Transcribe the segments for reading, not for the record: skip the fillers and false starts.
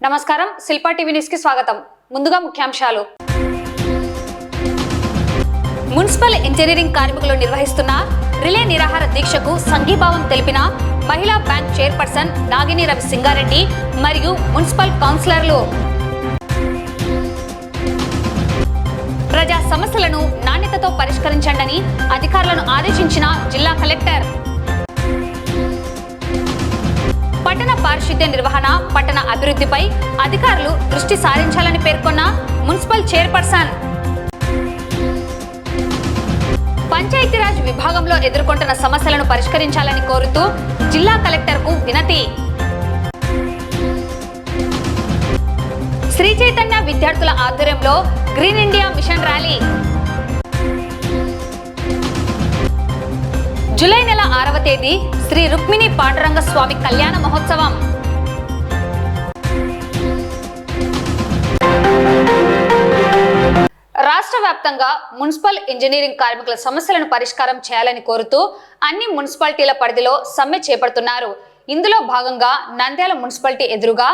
నమస్కారం, Shilpa TV news కి స్వాగతం. ముందుగా ముఖ్యాంశాలు. మున్సిపల్ ఇంజనీరింగ్ కార్మికులు నిర్వహిస్తున్న రిలే నిరాహార దీక్షకు సంఘీభావం తెలిపిన మహిళా బ్యాంక్ చైర్పర్సన్ నాగిని రవి సింగారెడ్డి మరియు మున్సిపల్ కౌన్సిలర్లు. ప్రజా సమస్యలను నాణ్యతతో పరిష్కరించండి అధికారులను ఆదేశించిన జిల్లా కలెక్టర్. పట్టణ పారిశుద్ధ్య నిర్వహణ, పట్టణ అభివృద్ధిపై అధికారులు దృష్టి సారించాలని పేర్కొన్న మున్సిపల్ చైర్పర్సన్. పంచాయతీరాజ్ విభాగంలో ఎదుర్కొంటున్న సమస్యలను పరిష్కరించాలని కోరుతూ జిల్లా కలెక్టర్కు వినతి. శ్రీ చైతన్య విద్యార్థుల ఆధ్వర్యంలో green India mission rally. July నెల 6వ తేదీ శ్రీ రుక్మిణి పాండురంగ స్వామి కళ్యాణ మహోత్సవం. రాష్ట్ర వ్యాప్తంగా మున్సిపల్ ఇంజనీరింగ్ కార్మికుల సమస్యలను పరిష్కారం చేయాలని కోరుతూ అన్ని మున్సిపాలిటీల పరిధిలో సమ్మె చేపడుతున్నారు. ఇందులో భాగంగా నంద్యాల మున్సిపాలిటీ ఎదురుగా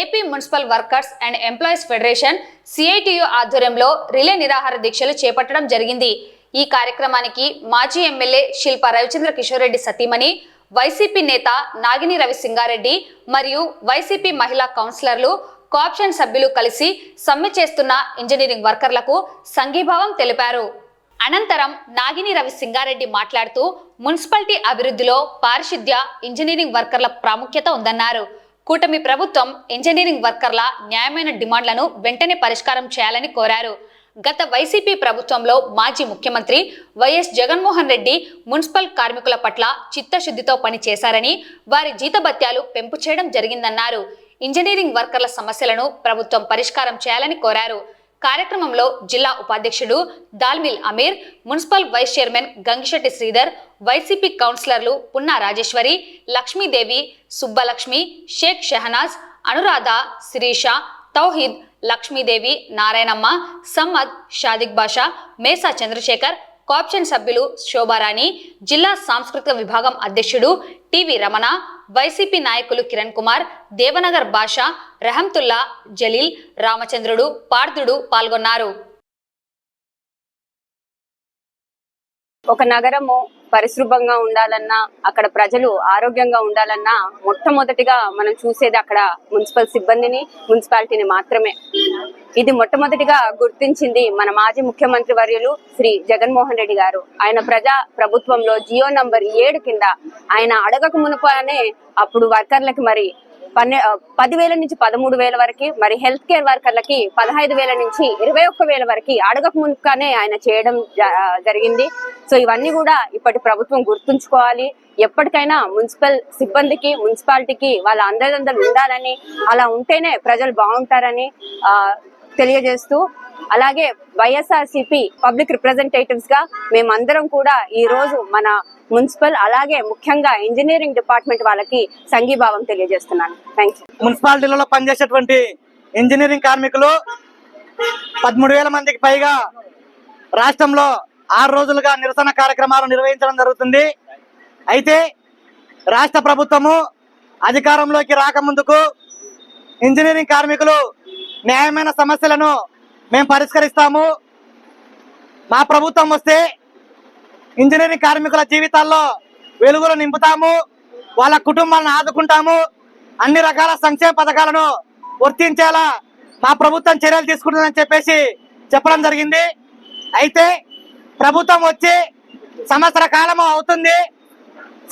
AP municipal workers and employees federation CITU ఆధ్వర్యంలో రిలే నిరాహార దీక్షలు చేపట్టడం జరిగింది. ఈ కార్యక్రమానికి మాజీ ఎమ్మెల్యే శిల్పా రవిచంద్ర కిషోర్ రెడ్డి సతీమణి, వైసీపీ నేత నాగిని రవి సింగారెడ్డి మరియు వైసీపీ మహిళా కౌన్సిలర్లు, కోఆప్షన్ సభ్యులు కలిసి సమ్మె చేస్తున్న ఇంజనీరింగ్ వర్కర్లకు సంఘీభావం తెలిపారు. అనంతరం నాగిని రవి సింగారెడ్డి మాట్లాడుతూ మున్సిపాలిటీ అభివృద్ధిలో పారిశుద్ధ్య, ఇంజనీరింగ్ వర్కర్ల ప్రాముఖ్యత ఉందన్నారు. కూటమి ప్రభుత్వం ఇంజనీరింగ్ వర్కర్ల న్యాయమైన డిమాండ్లను వెంటనే పరిష్కారం చేయాలని కోరారు. గత వైసీపీ ప్రభుత్వంలో మాజీ ముఖ్యమంత్రి వైఎస్ జగన్మోహన్ రెడ్డి మున్సిపల్ కార్మికుల పట్ల చిత్తశుద్ధితో పనిచేశారని, వారి జీతభత్యాలు పెంపు చేయడం జరిగిందన్నారు. ఇంజనీరింగ్ వర్కర్ల సమస్యలను ప్రభుత్వం పరిష్కారం చేయాలని కోరారు. కార్యక్రమంలో జిల్లా ఉపాధ్యక్షుడు Dalmil Ameer, municipal vice chairman Gangisetty Sridhar, YCP కౌన్సిలర్లు పున్నా రాజేశ్వరి, లక్ష్మీదేవి, సుబ్బలక్ష్మి, షేక్ షహనాజ్, అనురాధ, శిరీష, తౌహీద్, లక్ష్మీదేవి, నారాయణమ్మ, సమ్మద్, షాదిక్ బాషా, మేసా చంద్రశేఖర్, కోఆప్షన్ సభ్యులు శోభారాణి, జిల్లా సాంస్కృతిక విభాగం అధ్యక్షుడు టివి రమణ, వైసీపీ నాయకులు కిరణ్ కుమార్, దేవనగర్ బాషా, రహంతుల్లా, జలీల్, రామచంద్రుడు, పార్థుడు పాల్గొన్నారు. ఒక నగరము పరిశుభ్రంగా ఉండాలన్నా, అక్కడ ప్రజలు ఆరోగ్యంగా ఉండాలన్నా మొట్టమొదటిగా మనం చూసేది అక్కడ మున్సిపల్ సిబ్బందిని, మున్సిపాలిటీని మాత్రమే. ఇది మొట్టమొదటిగా గుర్తించింది మన మాజీ ముఖ్యమంత్రి వర్యులు శ్రీ జగన్మోహన్ రెడ్డి గారు. ఆయన ప్రజా ప్రభుత్వంలో జియో నంబర్ 7 కింద ఆయన అడగక మునుపనే అప్పుడు వర్కర్లకి మరి 10,000 నుంచి 13,000 వరకు, మరి హెల్త్ కేర్ వర్కర్లకి 15,000 నుంచి 21,000 వరకు అడగక మునుపుగానే ఆయన చేయడం జరిగింది. సో ఇవన్నీ కూడా ఇప్పటి ప్రభుత్వం గుర్తుంచుకోవాలి. ఎప్పటికైనా మున్సిపల్ సిబ్బందికి, మున్సిపాలిటీకి వాళ్ళ అందరందరూ ఉండాలని, అలా ఉంటేనే ప్రజలు బాగుంటారని తెలియజేస్తూ, అలాగే వైఎస్ఆర్సీపీ పబ్లిక్ రిప్రజెంటేటివ్స్ గా మేమందరం కూడా ఈ రోజు మన మున్సిపల్, అలాగే ముఖ్యంగా ఇంజనీరింగ్ డిపార్ట్మెంట్ వాళ్ళకి సంఘీభావం తెలియజేస్తున్నాను. Thank you. మున్సిపాలిటీలలో పనిచేసేటువంటి ఇంజనీరింగ్ కార్మికులు 13,000 మందికి పైగా రాష్ట్రంలో 6 రోజులుగా నిరసన కార్యక్రమాలు నిర్వహించడం జరుగుతుంది. అయితే రాష్ట్ర ప్రభుత్వము అధికారంలోకి రాకముందుకు ఇంజనీరింగ్ కార్మికులు న్యాయమైన సమస్యలను మేము పరిష్కరిస్తాము, మా ప్రభుత్వం వస్తే ఇంజనీరింగ్ కార్మికుల జీవితాల్లో వెలుగులు నింపుతాము, వాళ్ళ కుటుంబాలను ఆదుకుంటాము, అన్ని రకాల సంక్షేమ పథకాలను వర్తించేలా మా ప్రభుత్వం చర్యలు తీసుకుంటుందని చెప్పేసి చెప్పడం జరిగింది. అయితే ప్రభుత్వం వచ్చి సంవత్సర కాలం అవుతుంది,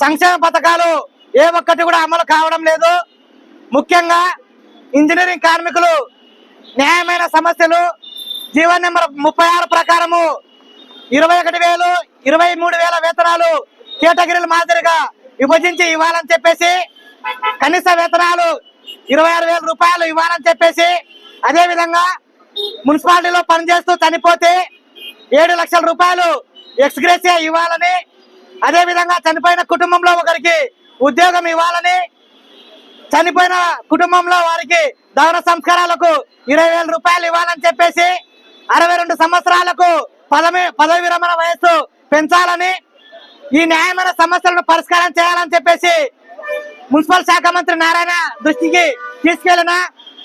సంక్షేమ పథకాలు ఏ ఒక్కటి కూడా అమలు కావడం లేదు. ముఖ్యంగా ఇంజనీరింగ్ కార్మికులు న్యాయమైన సమస్యలు జీవన్ నెంబర్ 36 ప్రకారము 21,000, 23,000 వేతనాలు కేటగిరీల మాదిరిగా విభజించి ఇవ్వాలని చెప్పేసి, కనీస వేతనాలు 26,000 రూపాయలు ఇవ్వాలని చెప్పేసి, అదేవిధంగా మున్సిపాలిటీలో పనిచేస్తూ చనిపోతే 7 లక్షల రూపాయలు ఎక్స్గ్రేసియా ఇవ్వాలని, అదేవిధంగా చనిపోయిన కుటుంబంలో ఒకరికి ఉద్యోగం ఇవ్వాలని, చనిపోయిన కుటుంబంలో వారికి దహన సంస్కారాలకు 20,000 రూపాయలు ఇవ్వాలని చెప్పేసి, 62 సంవత్సరాలకు పదవి విరమణ వయస్సు పెంచాలని, ఈ న్యాయమైన సమస్యలను పరిష్కారం చేయాలని చెప్పేసి మున్సిపల్ శాఖ మంత్రి నారాయణ దృష్టికి తీసుకెళ్లిన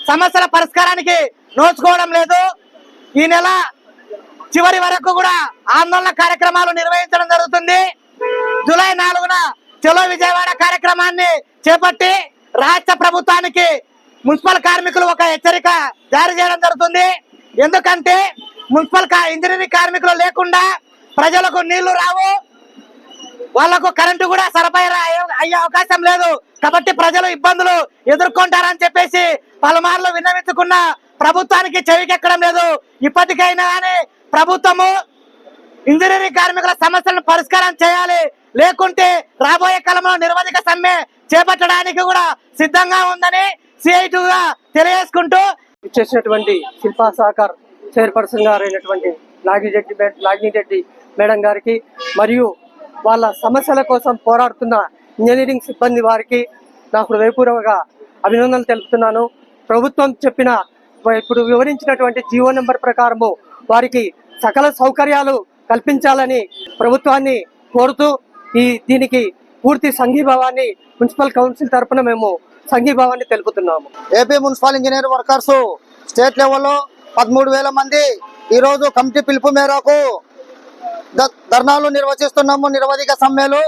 సమస్యల పరిష్కారానికి నోచుకోవడం లేదు. ఈ నెల చివరి వరకు కూడా ఆందోళన కార్యక్రమాలు నిర్వహించడం జరుగుతుంది. జూలై 4న చలో విజయవాడ కార్యక్రమాన్ని చేపట్టి రాష్ట్ర ప్రభుత్వానికి మున్సిపల్ కార్మికులు ఒక హెచ్చరిక జారీ చేయడం జరుగుతుంది. ఎందుకంటే మున్సిపల్ ఇంజనీరింగ్ కార్మికులు లేకుండా ప్రజలకు నీళ్లు రావు, వాళ్లకు కరెంటు కూడా సరఫరా అయ్యే అవకాశం లేదు. కాబట్టి ప్రజలు ఇబ్బందులు ఎదుర్కొంటారని చెప్పేసి పలుమార్లు విన్నవించుకున్న ప్రభుత్వానికి చెవికెక్కడం లేదు. ఇప్పటికైనా కానీ ప్రభుత్వము ఇంజనీరింగ్ కార్మికుల సమస్యలను పరిష్కారం చేయాలి, లేకుంటే రాబోయే కాలంలో నిరవధిక సమ్మె చేపట్టడానికి కూడా సిద్ధంగా ఉందని సిఐటిగా తెలియజేసుకుంటూ ఇచ్చేసినటువంటి శిల్పా సహకార్ చైర్పర్సన్ గారు అయినటువంటి నాగిరెడ్డి మేడం గారికి మరియు వాళ్ళ సమస్యల కోసం పోరాడుతున్న ఇంజనీరింగ్ సిబ్బంది వారికి నా హృదయపూర్వక అభినందనలు తెలుపుతున్నాను. ప్రభుత్వం చెప్పిన ఇప్పుడు వివరించినటువంటి జీవో నెంబర్ ప్రకారము వారికి సకల సౌకర్యాలు కల్పించాలని ప్రభుత్వాన్ని కోరుతూ దీనికి పూర్తి సంఘీభావాన్ని మున్సిపల్ కౌన్సిల్ తరఫున మేము సంఘీభావాన్ని తెలుపుతున్నాము. AP municipal engineer workers state లెవెల్లో 13,000 మంది ఈ రోజు కమిటీ పిలుపు మేరకు ధర్నాలు నిర్వహిస్తున్నాము, నిరవధిక సమ్మెలు.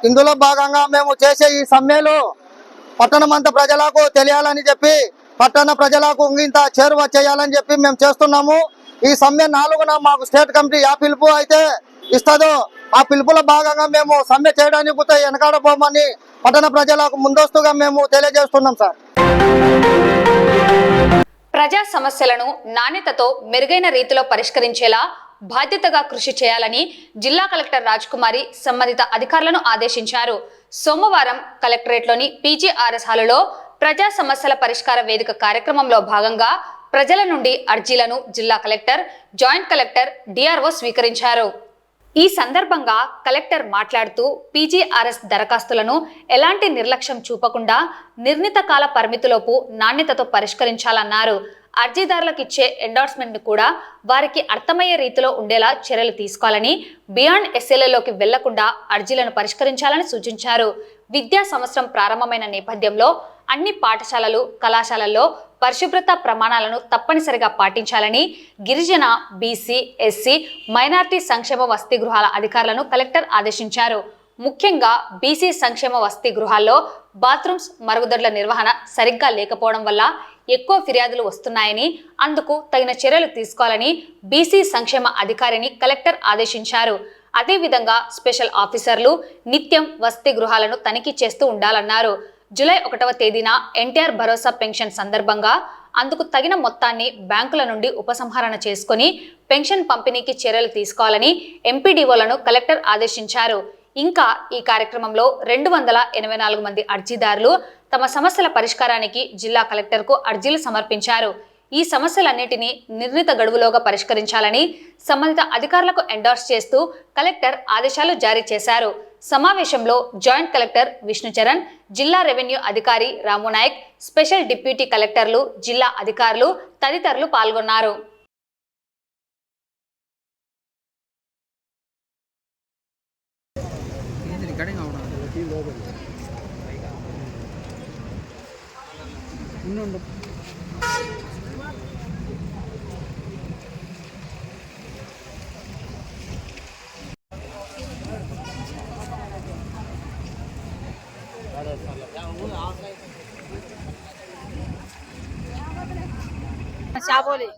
ఇందులో భాగంగా మేము చేసే ఈ సమ్మెలు పట్టణమంతా ప్రజలకు తెలియాలని చెప్పి, పట్టణ ప్రజలకు ఇంత చేరువ చేయాలని చెప్పి మేము చేస్తున్నాము. ఈ సమ్మె 4న మాకు స్టేట్ కమిటీ ఆ పిలుపు అయితే ఇస్తుందో ఆ పిలుపులో భాగంగా మేము సమ్మె చేయడానికి వెనకాడపోమని పట్టణ ప్రజలకు ముందస్తుగా మేము తెలియజేస్తున్నాం సార్. ప్రజా సమస్యలను నాణ్యతతో మెరుగైన రీతిలో పరిష్కరించేలా బాధ్యతగా కృషి చేయాలని జిల్లా కలెక్టర్ రాజ్కుమారి సంబంధిత అధికారులను ఆదేశించారు. సోమవారం కలెక్టరేట్లోని పీజీఆర్ఎస్ హాలులో ప్రజా సమస్యల పరిష్కార వేదిక కార్యక్రమంలో భాగంగా ప్రజల నుండి అర్జీలను జిల్లా కలెక్టర్, జాయింట్ కలెక్టర్, డిఆర్ఓ స్వీకరించారు. ఈ సందర్భంగా కలెక్టర్ మాట్లాడుతూ పీజీఆర్ఎస్ దరఖాస్తులను ఎలాంటి నిర్లక్ష్యం చూపకుండా నిర్ణీత కాల పరిమితిలోపు నాణ్యతతో పరిష్కరించాలన్నారు. అర్జీదారులకు ఇచ్చే ఎండార్స్మెంట్ ను కూడా వారికి అర్థమయ్యే రీతిలో ఉండేలా చర్యలు తీసుకోవాలని, బియాండ్ ఎస్ఎల్ఏలోకి వెళ్లకుండా అర్జీలను పరిష్కరించాలని సూచించారు. విద్యా సంవత్సరం ప్రారంభమైన నేపథ్యంలో అన్ని పాఠశాలలు, కళాశాలల్లో పరిశుభ్రత ప్రమాణాలను తప్పనిసరిగా పాటించాలని గిరిజన, బీసీ, ఎస్సీ, మైనార్టీ సంక్షేమ వసతి గృహాల అధికారులను కలెక్టర్ ఆదేశించారు. ముఖ్యంగా బీసీ సంక్షేమ వసతి గృహాల్లో బాత్రూమ్స్, మరుగుదొడ్ల నిర్వహణ సరిగ్గా లేకపోవడం వల్ల ఎక్కువ ఫిర్యాదులు వస్తున్నాయని, అందుకు తగిన చర్యలు తీసుకోవాలని బీసీ సంక్షేమ అధికారిని కలెక్టర్ ఆదేశించారు. అదేవిధంగా స్పెషల్ ఆఫీసర్లు నిత్యం వసతి గృహాలను తనిఖీ చేస్తూ ఉండాలన్నారు. జూలై 1వ తేదీన ఎన్టీఆర్ భరోసా పెన్షన్ సందర్భంగా అందుకు తగిన మొత్తాన్ని బ్యాంకుల నుండి ఉపసంహరణ చేసుకుని పెన్షన్ పంపిణీకి చర్యలు తీసుకోవాలని ఎంపీడీఓలను కలెక్టర్ ఆదేశించారు. ఇంకా ఈ కార్యక్రమంలో 284 మంది అర్జీదారులు తమ సమస్యల పరిష్కారానికి జిల్లా కలెక్టర్కు అర్జీలు సమర్పించారు. ఈ సమస్యలన్నిటినీ నిర్ణీత గడువులోగా పరిష్కరించాలని సంబంధిత అధికారులకు ఎండార్స్ చేస్తూ కలెక్టర్ ఆదేశాలు జారీ చేశారు. సమావేశంలో జాయింట్ కలెక్టర్ విష్ణుచరణ్, జిల్లా రెవెన్యూ అధికారి రామునాయక్, స్పెషల్ డిప్యూటీ కలెక్టర్లు, జిల్లా అధికారులు తదితరులు పాల్గొన్నారు.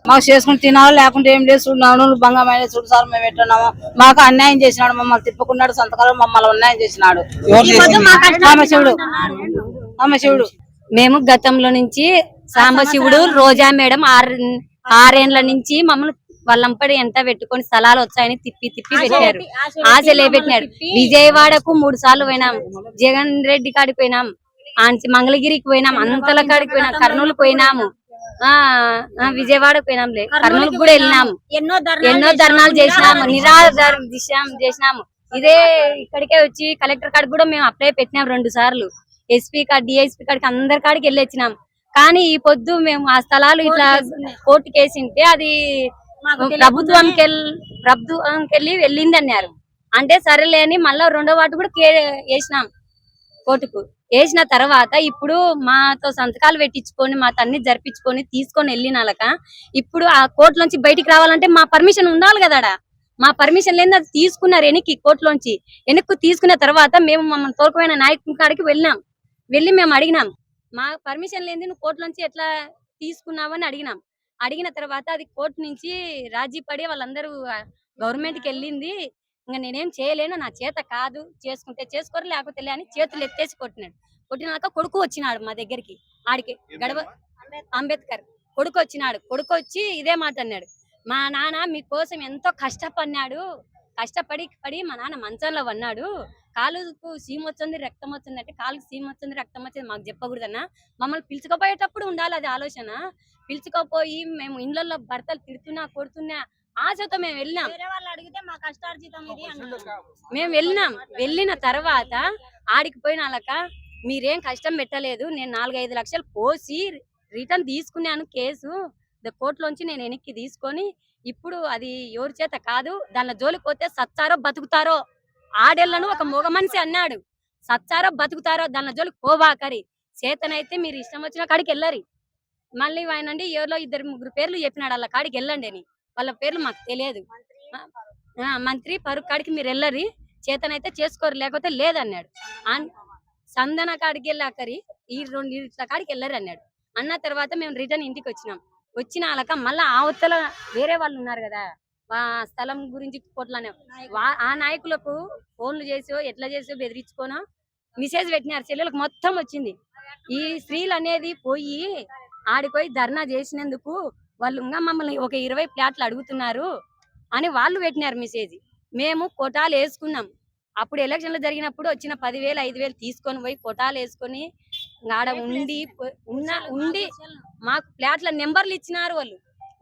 మాకు చేసుకుని తినాలి, లేకుంటే ఏం లేదు. చూడు బంగమైన చూడు సార్, మేము ఎట్టున్నాము. మాకు అన్యాయం చేసినాడు, మమ్మల్ని తిప్పుకున్నాడు, సంతకాలు మమ్మల్ని అన్యాయం చేసినాడు. సాంబశివుడు మేము గతంలో నుంచి సాంబశివుడు, రోజా మేడం 6 ఏండ్ల నుంచి మమ్మల్ని వాళ్ళంపడి ఎంత పెట్టుకొని స్థలాలు వచ్చాయని తిప్పి పెట్టారు. ఆశలే పెట్టినాడు. విజయవాడకు 3 సార్లు పోయినాం, జగన్ రెడ్డి కాడికి పోయినాం, మంగళగిరికి పోయినాం, అంతల కాడికి పోయినాం, కర్నూలు పోయినాము, విజయవాడకు పోయినాంలే, కర్నూలుకు కూడా వెళ్ళినాము. ఎన్నో ధర్నాలు చేసినాము, నిరాధార చేసినాము. ఇదే ఇక్కడికే వచ్చి కలెక్టర్ కాడికి కూడా మేము అప్లై పెట్టినాం 2 సార్లు. ఎస్పీ కాడి, డిఎస్పీ కాడికి, అందరి కాడికి వెళ్ళి వచ్చినాం. కానీ ఈ పొద్దు మేము ఆ స్థలాలు ఇట్లా కోర్టు కేసింటే అది ప్రభుత్వంకెళ్ళి వెళ్ళింది అన్నారు. అంటే సరేలే అని మళ్ళా 2వ వాటి కూడా వేసినాం కోర్టుకు. వేసిన తర్వాత ఇప్పుడు మాతో సంతకాలు పెట్టించుకొని మా తన్ని జరిపించుకొని తీసుకొని వెళ్ళినాలక ఇప్పుడు ఆ కోర్టులోంచి బయటికి రావాలంటే మా పర్మిషన్ ఉండాలి కదా. మా పర్మిషన్ లేని అది తీసుకున్నారు వెనక్కి, కోర్టులోంచి వెనక్కి తీసుకున్న తర్వాత మేము మమ్మల్ని తోలుకుపోయిన నాయకుని కాడికి వెళ్ళి మేము అడిగినాం, మా పర్మిషన్ లేని నువ్వు కోర్టులోంచి ఎట్లా తీసుకున్నావని అడిగిన తర్వాత అది కోర్టు నుంచి రాజీ పడి వాళ్ళందరూ గవర్నమెంట్ కి వెళ్ళింది. ఇంకా నేనేం చేయలేను, నా చేత కాదు, చేసుకుంటే చేసుకోరు లేకపోతే లే అని చేతులు ఎత్తేసి కొట్టినాక కొడుకు వచ్చినాడు మా దగ్గరికి. ఆడికి గడవ అంబేద్కర్ కొడుకు వచ్చినాడు. కొడుకు వచ్చి ఇదే మాట అన్నాడు, మా నాన్న మీకోసం ఎంతో కష్టపడి మా నాన్న మంచంలో ఉన్నాడు, కాలుకు సీమ వచ్చింది రక్తం వచ్చింది అంటే కాలుకు సీమ వచ్చింది రక్తం వచ్చింది మాకు చెప్పకూడదన్నా, మమ్మల్ని పిలుచుకుపోయేటప్పుడు ఉండాలి అది ఆలోచన. పిలుచుకపోయి మేము ఇళ్లలో భర్తలు తిడుతున్నా కొడుతున్నా ఆశతో మేము వెళ్ళినాం. మేము వెళ్ళిన తర్వాత ఆడికి పోయినాక మీరేం కష్టం పెట్టలేదు, నేను 4-5 లక్షలు పోసి రిటర్న్ తీసుకున్నాను కేసు కోర్టులోంచి నేను వెనక్కి తీసుకొని, ఇప్పుడు అది ఎవరి చేత కాదు, దాని జోలికి పోతే సచ్చారో బతుకుతారో, ఆడేళ్లను ఒక మగ మనిషి అన్నాడు, సచ్చారో బతుకుతారో దాని జోలికి పోబాకరి, చేతనైతే మీరు ఇష్టం వచ్చిన కాడికి వెళ్ళరి. మళ్ళీ ఆయనండి ఎవరో 2-3 పేర్లు చెప్పినాడు, వాళ్ళ కాడికి వెళ్ళండి అని. వాళ్ళ పేర్లు మాకు తెలియదు. మంత్రి పరుగు కాడికి మీరు వెళ్ళరి, చేతనైతే చేసుకోరు లేకపోతే లేదన్నాడు. సందన కాడికి వెళ్ళాకరి ఈ 2 కాడికి వెళ్ళరు అన్నాడు. అన్న తర్వాత మేము రిటర్న్ ఇంటికి వచ్చినాక మళ్ళీ అవతల వేరే వాళ్ళు ఉన్నారు కదా, స్థలం గురించి కోట్లనే ఆ నాయకులకు ఫోన్లు చేసో ఎట్లా చేసో బెదిరించుకోనో మెసేజ్ పెట్టినారు, చెల్లెలకు మొత్తం వచ్చింది. ఈ స్త్రీలు అనేది పోయి ఆడిపోయి ధర్నా చేసినందుకు వాళ్ళు ఇంకా మమ్మల్ని ఒక 20 ఫ్లాట్లు అడుగుతున్నారు అని వాళ్ళు పెట్టినారు మెసేజ్. మేము కోటాలు వేసుకున్నాం. అప్పుడు ఎలక్షన్లు జరిగినప్పుడు వచ్చిన 10,000-5,000 తీసుకొని పోయి కోటాలు వేసుకొని ఆడ ఉండి మాకు ఫ్లాట్ల నెంబర్లు ఇచ్చినారు. వాళ్ళు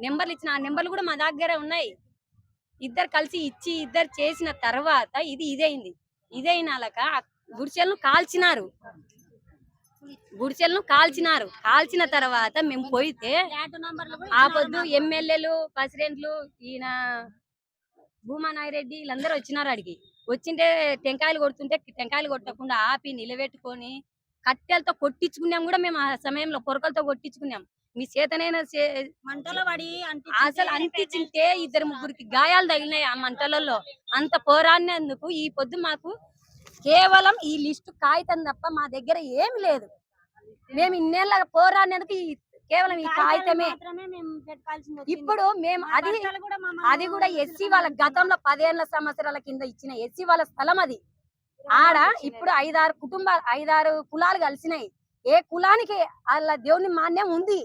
నెంబర్లు ఇచ్చిన ఆ నెంబర్లు కూడా మా దగ్గర ఉన్నాయి. ఇద్దరు కలిసి ఇద్దరు చేసిన తర్వాత ఇదైనాక గుడిసెలను కాల్చినారు. తర్వాత మేము పోయితే ఆ పొద్దు ఎమ్మెల్యేలు ప్రెసిడెంట్లు ఈయన భూమా నాగిరెడ్డి వీళ్ళందరూ వచ్చినారు. అడిగి వచ్చింటే టెంకాయలు కొడుతుంటే టెంకాయలు కొట్టకుండా ఆపి నిలబెట్టుకొని కట్టెలతో కొట్టించుకున్నాం కూడా. మేము ఆ సమయంలో పొరకలతో కొట్టించుకున్నాం. మీ చేతనైనా మంటలో పడి అసలు అంటించింటే 2-3 గాయాలు తగిలినాయి ఆ మంటలలో. అంత పోరాడినందుకు ఈ పొద్దు మాకు కేవలం ఈ లిస్టు కాగితం తప్ప మా దగ్గర ఏమి లేదు. మేము ఇన్నేళ్ళ పోరాడినందుకు కేవలం ఈ కాగితమే. ఇప్పుడు మేము అది కూడా ఎస్సీ వాళ్ళ గతంలో 10 సంవత్సరాల కింద ఇచ్చిన ఎస్సీ వాళ్ళ స్థలం అది. ఆడ ఇప్పుడు 5-6 కులాలు కలిసినాయి. ఏ కులానికి వాళ్ళ దేవుని మాన్యం ఉంది,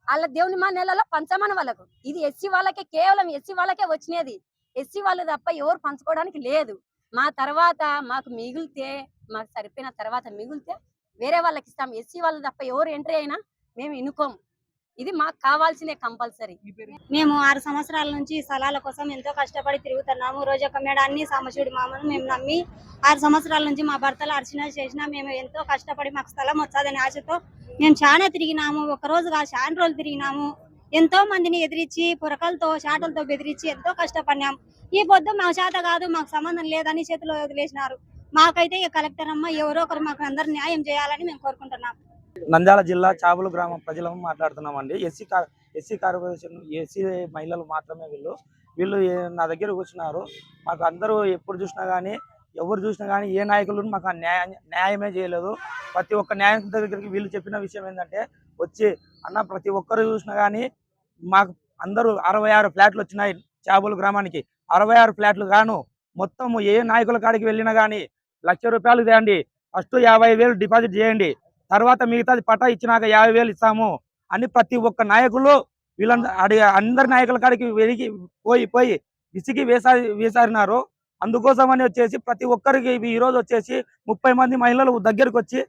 వాళ్ళ దేవుని మాన్యాలలో పంచమని వాళ్ళకు. ఇది ఎస్సీ వాళ్ళకే, కేవలం ఎస్సీ వాళ్ళకే వచ్చినది. ఎస్సీ వాళ్ళు తప్ప ఎవరు పంచుకోవడానికి లేదు. మా తర్వాత మాకు సరిపోయిన తర్వాత మిగిలితే వేరే వాళ్ళకి ఇస్తాం. ఎస్సీ వాళ్ళు తప్ప ఎవరు ఎంట్రీ అయినా మేము ఇనుకోము. ఇది మాకు కావాల్సిన కంపల్సరీ. మేము 6 సంవత్సరాల నుంచి స్థలాల కోసం ఎంతో కష్టపడి తిరుగుతున్నాము. రోజొక్క మేడాన్ని సాంబశివుడి మామను మేము నమ్మి 6 సంవత్సరాల నుంచి మా భర్తలు అర్చన చేసినా మేము ఎంతో కష్టపడి మాకు స్థలం వచ్చాదనే ఆశతో మేము చాలా తిరిగినాము. ఒక రోజు కాదు చాలా రోజులు తిరిగినాము. ఎంతో మందిని ఎదిరించి పురకలతో చాటలతో బెదిరించి ఎంతో కష్టపడినాం. ఈ పొద్దు మాకు చేత కాదు, మాకు సంబంధం లేదని చేతిలో వదిలేసినారు. మాకైతే కలెక్టర్ అమ్మ ఎవరో ఒకరు మాకు అందరు న్యాయం చేయాలని మేము కోరుకుంటున్నాం. నంద్యాల జిల్లా చాబులు గ్రామం ప్రజలము మాట్లాడుతున్నామండి. ఎస్సీ కార్పొరేషన్ ఎస్సీ మహిళలు మాత్రమే వీళ్ళు నా దగ్గర కూర్చున్నారు. మాకు అందరూ ఎప్పుడు చూసినా కానీ ఎవరు చూసినా కానీ ఏ నాయకులు మాకు న్యాయమే చేయలేదు. ప్రతి ఒక్క న్యాయం దగ్గరికి వీళ్ళు చెప్పిన విషయం ఏంటంటే వచ్చి అన్న ప్రతి ఒక్కరు చూసినా కానీ మాకు అందరూ 66 ఫ్లాట్లు వచ్చినాయి చాబులు గ్రామానికి. 66 ఫ్లాట్లు గాను మొత్తం ఏ నాయకుల కాడికి వెళ్ళినా కానీ ₹1,00,000 తేయండి, ఫస్ట్ 50,000 డిపాజిట్ చేయండి, తర్వాత మిగతాది పటా ఇచ్చినాక 50,000 ఇస్తాము అని ప్రతి ఒక్క నాయకులు అందరి నాయకుల కాడికి వెలిగి పోయి విసిగి వేసారినారు. అందుకోసమని వచ్చేసి ప్రతి ఒక్కరికి ఈరోజు వచ్చేసి 30 మంది మహిళలు దగ్గరకు వచ్చి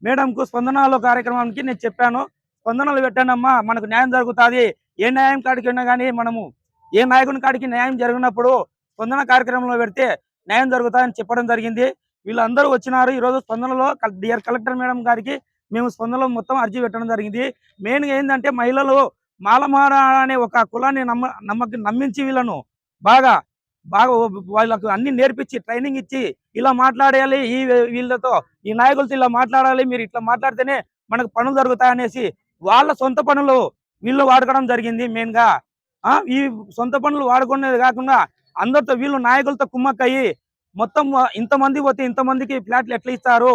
మేడంకు స్పందనలో కార్యక్రమానికి నేను చెప్పాను, స్పందనలు పెట్టానమ్మా, మనకు న్యాయం జరుగుతుంది. ఏ న్యాయం కాడికి ఉన్నా కానీ మనము ఏ నాయకుని కాడికి న్యాయం జరిగినప్పుడు స్పందన కార్యక్రమంలో పెడితే న్యాయం జరుగుతుందని చెప్పడం జరిగింది. వీళ్ళందరూ వచ్చినారు. ఈరోజు స్పందనలో డిఆర్ కలెక్టర్ మేడం గారికి మేము స్పందనలో మొత్తం అర్జీ పెట్టడం జరిగింది. మెయిన్గా ఏంటంటే మహిళలు మాలమార అనే ఒక కులాన్ని నమ్మించి వీళ్ళను బాగా బాగా వాళ్ళకు అన్ని నేర్పించి ట్రైనింగ్ ఇచ్చి ఇలా మాట్లాడాలి, వీళ్ళతో ఈ నాయకులతో ఇలా మాట్లాడాలి, మీరు ఇట్లా మాట్లాడితేనే మనకు పనులు జరుగుతాయనేసి వాళ్ళ సొంత పనులు వీళ్ళు వాడుకోవడం జరిగింది. మెయిన్ గా ఈ సొంత పనులు వాడుకునేది కాకుండా అందరితో వీళ్ళు నాయకులతో కుమ్మక్కయ్యి మొత్తం ఇంతమంది పోతే ఇంతమందికి ఫ్లాట్లు ఎట్లా ఇస్తారు,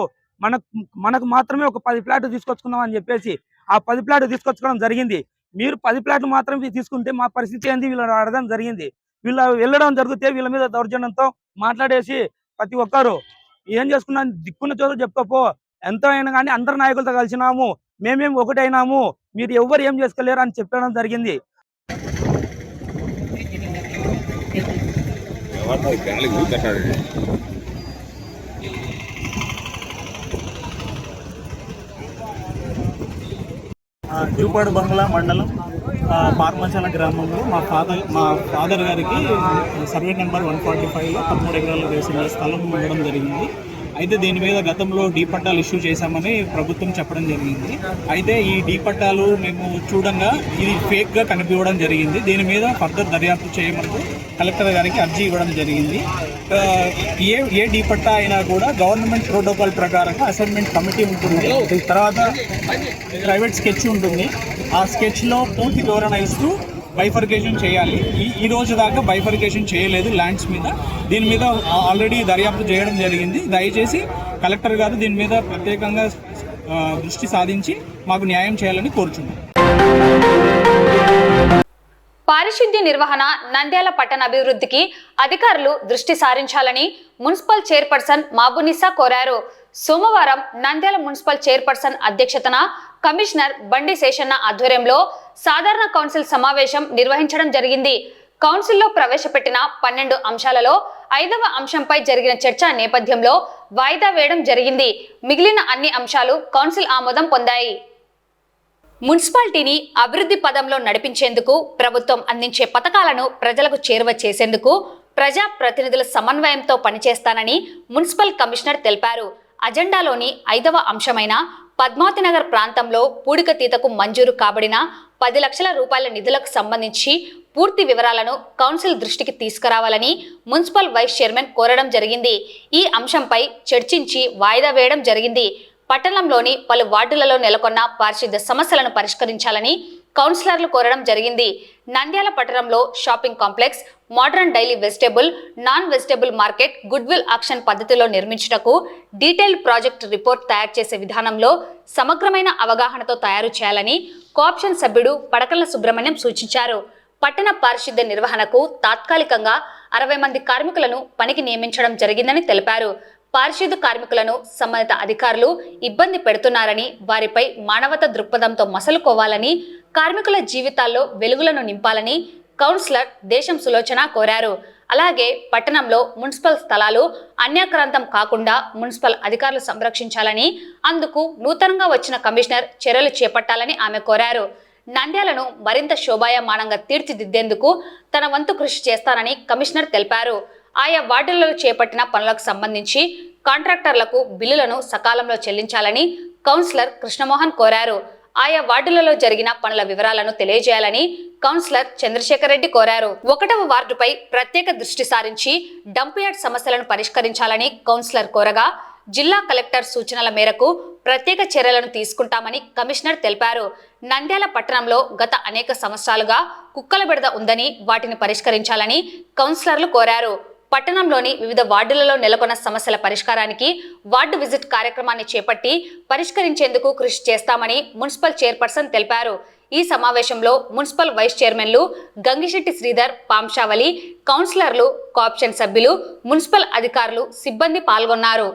మనకు మాత్రమే ఒక 10 ఫ్లాట్లు తీసుకొచ్చుకుందాం అని చెప్పేసి ఆ 10 ఫ్లాట్లు తీసుకొచ్చుకోవడం జరిగింది. మీరు 10 ఫ్లాట్లు మాత్రమే తీసుకుంటే మా పరిస్థితి ఏంది వీళ్ళు అడగడం జరిగింది. వీళ్ళు వెళ్ళడం జరిగితే వీళ్ళ మీద దౌర్జన్యంతో మాట్లాడేసి ప్రతి ఒక్కరు ఏం చేసుకున్నా దిక్కున్న చోట చెప్పుకోపో, ఎంత అయినా కానీ అందరు నాయకులతో కలిసినాము, మేమేం ఒకటైనాము, మీరు ఎవరు ఏం చేసుకోలేరు అని చెప్పడం జరిగింది. జూపాడు బంగ్లా మండలం పార్మంచాల గ్రామంలో మా ఫాదర్ గారికి సర్వే నెంబర్ 145లో 13 ఎకరాల రేసిన స్థలం ఇవ్వడం జరిగింది. అయితే దీని మీద గతంలో డీ పట్టాలు ఇష్యూ చేశామని ప్రభుత్వం చెప్పడం జరిగింది. అయితే ఈ డీ పట్టాలు మేము చూడంగా ఇది ఫేక్గా కనిపించడం జరిగింది. దీని మీద ఫర్దర్ దర్యాప్తు చేయమంటూ కలెక్టర్ గారికి అర్జీ ఇవ్వడం జరిగింది. ఏ డీ పట్టా అయినా కూడా గవర్నమెంట్ ప్రోటోకాల్ ప్రకారంగా అసైన్మెంట్ కమిటీ ఉంటుంది, తర్వాత ప్రైవేట్ స్కెచ్ ఉంటుంది. ఆ స్కెచ్లో పూర్తి వివరణ ఇస్తూ బైఫర్కేషన్ చేయాలి. ఈ రోజు దాకా బైఫర్కేషన్ చేయలేదు ల్యాండ్స్ మీద. దీని మీద ఆల్రెడీ దర్యాప్తు చేయడం జరిగింది. దయచేసి కలెక్టర్ గారు దీని మీద ప్రత్యేకంగా దృష్టి సాధించి మాకు న్యాయం చేయాలని కోరుచున్నాం. పారిశుద్ధ్య నిర్వహణ, నంద్యాల పట్టణ అభివృద్ధికి అధికారులు దృష్టి సారించాలని మున్సిపల్ చైర్పర్సన్ మాబునిసా కోరారు. సోమవారం నంద్యాల మున్సిపల్ చైర్పర్సన్ అధ్యక్షతన కమిషనర్ బండి శేషన్న ఆధ్వర్యంలో సాధారణ కౌన్సిల్ సమావేశం నిర్వహించడం జరిగింది. కౌన్సిల్లో ప్రవేశపెట్టిన 12 అంశాలలో 5వ అంశంపై జరిగిన చర్చ నేపథ్యంలో వాయిదా వేయడం జరిగింది. మిగిలిన అన్ని అంశాలు కౌన్సిల్ ఆమోదం పొందాయి. మున్సిపాలిటీని అభివృద్ధి పదంలో నడిపించేందుకు ప్రభుత్వం అందించే పథకాలను ప్రజలకు చేరువ చేసేందుకు ప్రజా ప్రతినిధుల సమన్వయంతో పనిచేస్తానని మున్సిపల్ కమిషనర్ తెలిపారు. అజెండాలోని 5వ అంశమైన పద్మావతినగర్ ప్రాంతంలో పూడికతీతకు మంజూరు కాబడిన 10 లక్షల రూపాయల నిధులకు సంబంధించి పూర్తి వివరాలను కౌన్సిల్ దృష్టికి తీసుకురావాలని మున్సిపల్ వైస్ చైర్మన్ కోరడం జరిగింది. ఈ అంశంపై చర్చించి వాయిదా వేయడం జరిగింది. పట్టణంలోని పలు వార్డులలో నెలకొన్న పారిశుద్ధ్య సమస్యలను పరిష్కరించాలని కౌన్సిలర్లు కోరడం జరిగింది. నంద్యాల పట్టణంలో shopping complex, modern daily vegetable, non vegetable market goodwill auction పద్ధతిలో నిర్మించుటకు డీటెయిల్ ప్రాజెక్ట్ రిపోర్ట్ తయారు చేసే విధానంలో సమగ్రమైన అవగాహనతో తయారు చేయాలని కోఆప్షన్ సభ్యుడు పడకల సుబ్రహ్మణ్యం సూచించారు. పట్టణ పారిశుద్ధ్య నిర్వహణకు తాత్కాలికంగా 60 మంది కార్మికులను పనికి నియమించడం జరిగిందని తెలిపారు. పారిశుద్ధ్య కార్మికులను సంబంధిత అధికారులు ఇబ్బంది పెడుతున్నారని, వారిపై మానవతా దృక్పథంతో మసలుకోవాలని, కార్మికుల జీవితాల్లో వెలుగులను నింపాలని కౌన్సిలర్ దేశం సులోచన కోరారు. అలాగే పట్టణంలో మున్సిపల్ స్థలాలు అన్యాక్రాంతం కాకుండా మున్సిపల్ అధికారులు సంరక్షించాలని, అందుకు నూతనంగా వచ్చిన కమిషనర్ చర్యలు చేపట్టాలని ఆమె కోరారు. నంద్యాలను మరింత శోభాయమానంగా తీర్చిదిద్దేందుకు తన వంతు కృషి చేస్తానని కమిషనర్ తెలిపారు. ఆయా వార్డులలో చేపట్టిన పనులకు సంబంధించి కాంట్రాక్టర్లకు బిల్లులను సకాలంలో చెల్లించాలని కౌన్సిలర్ కృష్ణమోహన్ కోరారు. ఆయా వార్డులలో జరిగిన పనుల వివరాలను తెలియజేయాలని కౌన్సిలర్ చంద్రశేఖర్ రెడ్డి కోరారు. 1వ వార్డుపై ప్రత్యేక దృష్టి సారించి డంప్ యార్డ్ సమస్యలను పరిష్కరించాలని కౌన్సిలర్ కోరగా, జిల్లా కలెక్టర్ సూచనల మేరకు ప్రత్యేక చర్యలను తీసుకుంటామని కమిషనర్ తెలిపారు. నంద్యాల పట్టణంలో గత అనేక సంవత్సరాలుగా కుక్కల బెడద ఉందని, వాటిని పరిష్కరించాలని కౌన్సిలర్లు కోరారు. పట్టణంలోని వివిధ వార్డులలో నెలకొన్న సమస్యల పరిష్కారానికి వార్డు విజిట్ కార్యక్రమాన్ని చేపట్టి పరిష్కరించేందుకు కృషి చేస్తామని మున్సిపల్ చైర్పర్సన్ తెలిపారు. ఈ సమావేశంలో మున్సిపల్ వైస్ చైర్మన్లు గంగిశెట్టి శ్రీధర్, పాంశావలి, కౌన్సిలర్లు, కోఆప్షన్ సభ్యులు, మున్సిపల్ అధికారులు, సిబ్బంది పాల్గొన్నారు.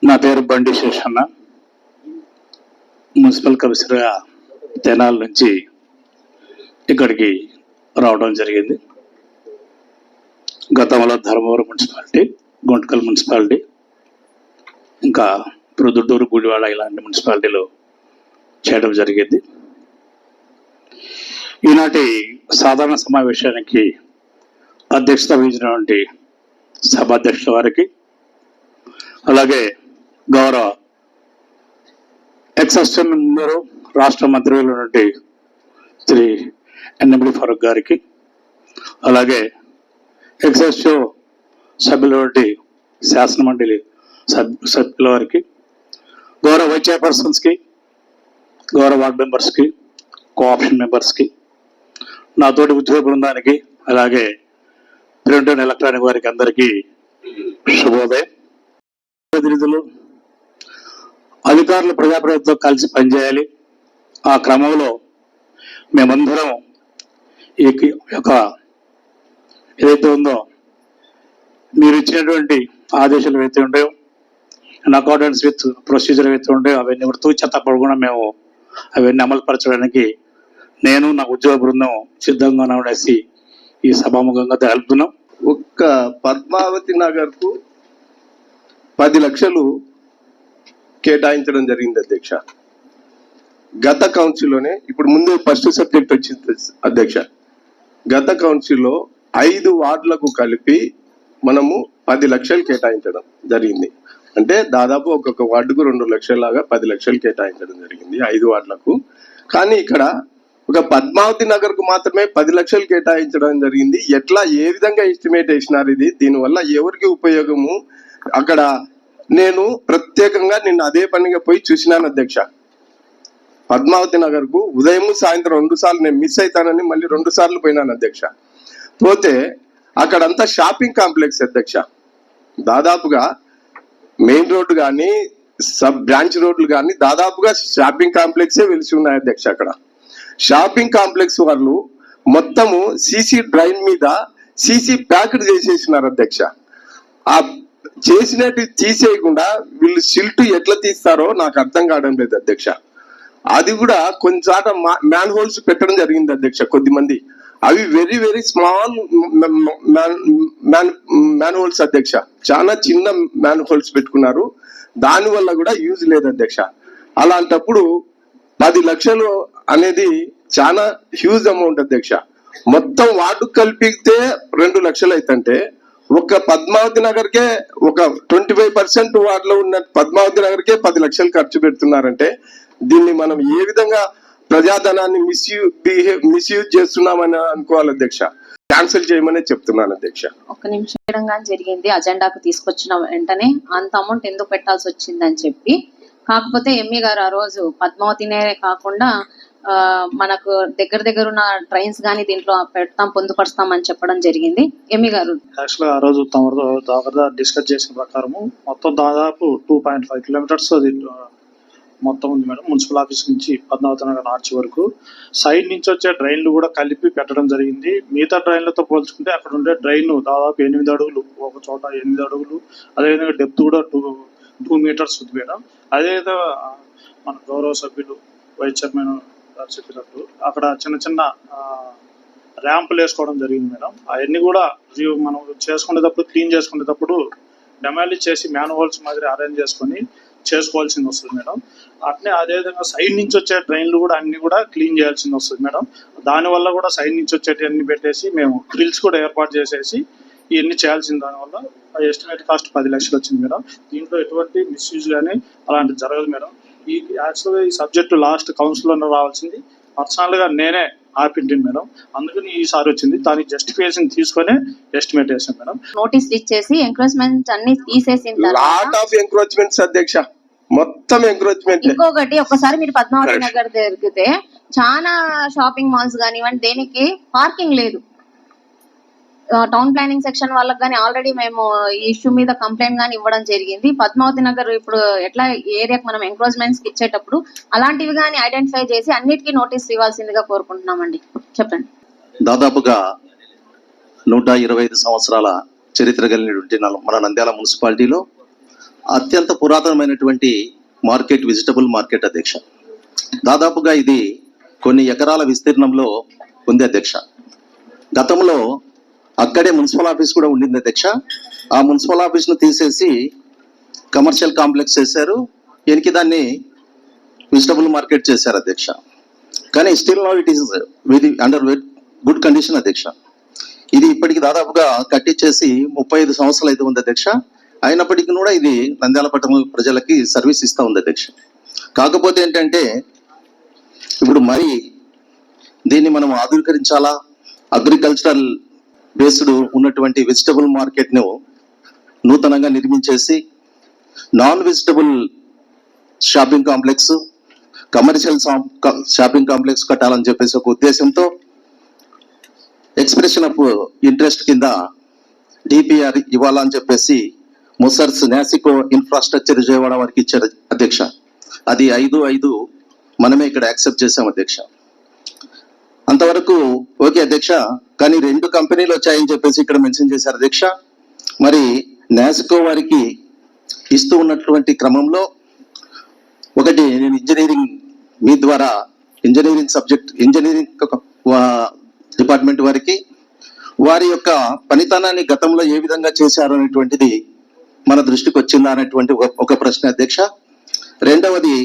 నా పేరు బండి శేషన్న. మున్సిపల్ కమిషనర్గా తెనాలి నుంచి ఇక్కడికి రావడం జరిగింది. గతంలో ధర్మవరం మున్సిపాలిటీ, గుంటకల్ మున్సిపాలిటీ, ఇంకా ప్రొద్దుటూరు, గుడివాడ ఇలాంటి మున్సిపాలిటీలు చేయడం జరిగింది. ఈనాటి సాధారణ సమావేశానికి అధ్యక్షత వహించినటువంటి సభాధ్యక్షుల వారికి, అలాగే గౌరవ ఎక్సెస్టన్ మెంబరు రాష్ట్ర మంత్రులు శ్రీ ఎన్ఎండి ఫరూక్ గారికి, అలాగే ఎక్సెస్టివ్ సభ్యుల శాసన మండలి సభ్యుల వారికి, గౌరవ వైస్ చైర్పర్సన్స్కి, గౌరవ వార్డ్ మెంబర్స్కి, కోఆప్షన్ మెంబర్స్కి, నాతోటి ఉద్యోగ బృందానికి, అలాగే ప్రింట్ అండ్ ఎలక్ట్రానిక్ వారికి అందరికీ శుభోదయం. ప్రతినిధులు, అధికారులు ప్రజాప్రభుత్వం కలిసి పనిచేయాలి. ఆ క్రమంలో మేమందరం ఈ యొక్క ఏదైతే ఉందో మీరు ఇచ్చినటువంటి ఆదేశాలు ఏవైతే ఉంటాయో, ఇన్ అకార్డెన్స్ విత్ ప్రొసీజర్ ఏవైతే ఉంటాయో అవన్నీ కూడా తూచ తప్పకుండా మేము అవన్నీ అమలుపరచడానికి నేను నా ఉద్యోగ బృందం సిద్ధంగా ఉండేసి ఈ సభాముఖంగా తెలుపుతున్నాం. ఒక్క పద్మావతి నగర్ కు 10 లక్షలు కేటాయించడం జరిగింది అధ్యక్ష. గత కౌన్సిల్లోనే, ఇప్పుడు ముందు ఫస్ట్ సబ్జెక్ట్ వచ్చింది అధ్యక్ష, గత కౌన్సిల్లో 5 వార్డులకు కలిపి మనము 10 లక్షలు కేటాయించడం జరిగింది. అంటే దాదాపు ఒక్కొక్క వార్డుకు 2 లక్షలాగా 10 లక్షలు కేటాయించడం జరిగింది 5 వార్డులకు. కానీ ఇక్కడ ఒక పద్మావతి నగర్ కు మాత్రమే 10 లక్షలు కేటాయించడం జరిగింది. ఎట్లా, ఏ విధంగా ఎస్టిమేట్ వేసినారు ఇది, దీనివల్ల ఎవరికి ఉపయోగము? అక్కడ నేను ప్రత్యేకంగా నిన్న అదే పనిగా పోయి చూసినాను అధ్యక్ష. పద్మావతి నగర్ కు ఉదయం సాయంత్రం 2 సార్లు నేను మిస్ అవుతానని మళ్ళీ 2 సార్లు పోయినాను అధ్యక్ష. పోతే అక్కడంతా షాపింగ్ కాంప్లెక్స్ అధ్యక్ష. దాదాపుగా మెయిన్ రోడ్డు కానీ సబ్ బ్రాంచ్ రోడ్లు కానీ దాదాపుగా షాపింగ్ కాంప్లెక్సే వెలిసి ఉన్నాయి అధ్యక్ష. అక్కడ షాపింగ్ కాంప్లెక్స్ వాళ్ళు మొత్తము సీసీ డ్రైన్ మీద సీసీ ప్యాకెట్ చేసేసినారు అధ్యక్ష. ఆ చేసినట్టు తీసేయకుండా వీళ్ళు సిల్ట్ ఎట్లా తీస్తారో నాకు అర్థం కావడం లేదు అధ్యక్ష. అది కూడా కొంచెం మ్యాన్ హోల్స్ పెట్టడం జరిగింది అధ్యక్ష. కొద్దిమంది అవి very very small man holes అధ్యక్ష. చాలా చిన్న మ్యాన్ హోల్స్ పెట్టుకున్నారు. దానివల్ల కూడా యూజ్ లేదు అధ్యక్ష. అలాంటప్పుడు 10 లక్షలు అనేది చాలా హ్యూజ్ అమౌంట్ అధ్యక్ష. మొత్తం వార్డు కలిపితే 2 లక్షలు అవుతుంటే ఒక పద్మావతి నగర్కే ఒక 25% వార్డులో ఉన్న పద్మావతి నగర్కే 10 లక్షలు ఖర్చు పెడుతున్నారంటే దీన్ని మనం ఏ విధంగా ప్రజాధనాన్ని మిస్యూజ్ చేస్తున్నామని అనుకోవాలి అధ్యక్ష. క్యాన్సిల్ చేయమని చెప్తున్నాను అధ్యక్ష. ఒక్క నిమిషం చేయడంగా జరిగింది. అజెండాకు తీసుకొచ్చిన వెంటనే అంత అమౌంట్ ఎందుకు పెట్టాల్సి వచ్చిందని చెప్పి, కాకపోతే ఎంఈ గారు ఆ రోజు పద్మావతినే కాకుండా మనకు దగ్గర ఉన్న ట్రైన్స్ గానీ దీంట్లో పెడతాం, పొందుపరుస్తామని చెప్పడం జరిగింది. ఎంఈ గారు యాక్చువల్గా ఆ రోజు తమతో దగ్గర డిస్కస్ చేసిన ప్రకారము మొత్తం దాదాపు 2.5 కిలోమీటర్స్ అది మొత్తం ఉంది మేడం. మున్సిపల్ ఆఫీస్ నుంచి పద్మావతి నగర్ ఆర్చి వరకు సైడ్ నుంచి వచ్చే డ్రైన్లు కూడా కలిపి పెట్టడం జరిగింది. మిగతా డ్రైన్లతో పోల్చుకుంటే అక్కడ ఉండే డ్రైన్ దాదాపు 8 అడుగులు, ఒక చోట 8 అడుగులు, అదేవిధంగా డెప్త్ కూడా 2 మీటర్స్ ఉంది మేడం. అదేవిధంగా మన గౌరవ సభ్యులు వైస్ చైర్మన్ గారు చెప్పినట్టు అక్కడ చిన్న ర్యాంపులు వేసుకోవడం జరిగింది మేడం. అవన్నీ కూడా మనం చేసుకునేటప్పుడు, క్లీన్ చేసుకునేటప్పుడు డెమాలిష్ చేసి మ్యాన్ హోల్స్ మాదిరి అరేంజ్ చేసుకొని చేసుకోవాల్సింది వస్తుంది మేడం. అట్నే అదేవిధంగా సైడ్ నుంచి వచ్చే ట్రైన్లు కూడా అన్ని కూడా క్లీన్ చేయాల్సింది వస్తుంది మేడం. దానివల్ల కూడా సైడ్ నుంచి వచ్చేటి అన్ని పెట్టేసి మేము డ్రిల్స్ కూడా ఏర్పాటు చేసేసి ఇవన్నీ చేయాల్సింది. దానివల్ల ఎస్టిమేట్ కాస్ట్ 10 లక్షలు వచ్చింది మేడం. దీంట్లో ఎటువంటి మిస్యూజ్ కానీ అలాంటివి జరగదు మేడం. యాక్చువల్గా ఈ సబ్జెక్టు లాస్ట్ కౌన్సిల్లో రావాల్సింది పర్సనల్ గా నేనే ఆపింటిని మేడం. అందుకని ఈసారి వచ్చింది. దానికి జస్టిఫికేషన్ తీసుకొని ఎస్టిమేట్ చేసాం మేడం. నోటీస్ ఇచ్చేసి ఎంక్రోచ్మెంట్ అన్ని తీసేసిన లాట్ ఆఫ్ ఎంక్రోచ్మెంట్స్ అధ్యక్ష, మొత్తం ఎంక్రోచ్మెంట్. ఇంకొకటి, ఒక్కసారి మీరు పద్మావతి నగర్ తిరిగితే చాలా షాపింగ్ మాల్స్ కానివ్వండి దేనికి పార్కింగ్ లేదు. టౌన్ ప్లానింగ్ సెక్షన్ వాళ్ళకి కానీ ఆల్రెడీ మేము ఈ ఇష్యూ మీద కంప్లైంట్ గానీ ఇవ్వడం జరిగింది. పద్మావతి నగర్ ఇప్పుడు ఎట్లా ఏరియాకి మనం ఎంక్రోచ్మెంట్స్ ఇచ్చేటప్పుడు అలాంటివి కానీ ఐడెంటిఫై చేసి అన్నిటికీ నోటీస్ ఇవ్వాల్సిందిగా కోరుకుంటున్నామండి. చెప్పండి. దాదాపుగా 125 సంవత్సరాల చరిత్ర కలిగినటువంటి మన నంద్యాల మున్సిపాలిటీలో అత్యంత పురాతనమైనటువంటి మార్కెట్ వెజిటబుల్ మార్కెట్ అధ్యక్ష. దాదాపుగా ఇది కొన్ని ఎకరాల విస్తీర్ణంలో ఉంది అధ్యక్ష. గతంలో అక్కడే మున్సిపల్ ఆఫీస్ కూడా ఉండింది అధ్యక్ష. ఆ మున్సిపల్ ఆఫీస్ను తీసేసి కమర్షియల్ కాంప్లెక్స్ చేశారు, ఎనికి దాన్ని వెజిటబుల్ మార్కెట్ చేశారు అధ్యక్ష. కానీ still now it is under good condition అధ్యక్ష. ఇది ఇప్పటికి దాదాపుగా కట్టించేసి 35 సంవత్సరాలు అయితే ఉంది అధ్యక్ష. అయినప్పటికీ కూడా ఇది నంద్యాల పట్టణ ప్రజలకి సర్వీస్ ఇస్తూ ఉంది అధ్యక్ష. కాకపోతే ఏంటంటే ఇప్పుడు మరి దీన్ని మనం ఆధునీకరించాలా, అగ్రికల్చరల్ బేస్డ్ ఉన్నటువంటి వెజిటబుల్ మార్కెట్ను నూతనంగా నిర్మించేసి non vegetable shopping complex, commercial shopping complex కట్టాలని చెప్పేసి ఒక ఉద్దేశంతో ఎక్స్ప్రెషన్ ఆఫ్ ఇంట్రెస్ట్ కింద డిపిఆర్ ఇవ్వాలని చెప్పేసి ముసర్స్ నాసికో ఇన్ఫ్రాస్ట్రక్చర్ విజయవాడ వారికి ఇచ్చారు అధ్యక్ష. అది 5/5 మనమే ఇక్కడ యాక్సెప్ట్ చేసాం అధ్యక్ష. అంతవరకు ఓకే అధ్యక్ష. కానీ 2 కంపెనీలు వచ్చాయని చెప్పేసి ఇక్కడ మెన్షన్ చేశారు అధ్యక్ష. మరి నాసికో వారికి ఇస్తూ ఉన్నటువంటి క్రమంలో ఒకటి నేను ఇంజనీరింగ్ మీ ద్వారా ఇంజనీరింగ్ డిపార్ట్మెంట్ వారికి వారి యొక్క పనితనాన్ని గతంలో ఏ విధంగా చేశారు అనేటువంటిది మన దృష్టికి వచ్చిందా అనేటువంటి ఒక ప్రశ్న అధ్యక్ష. రెండవది,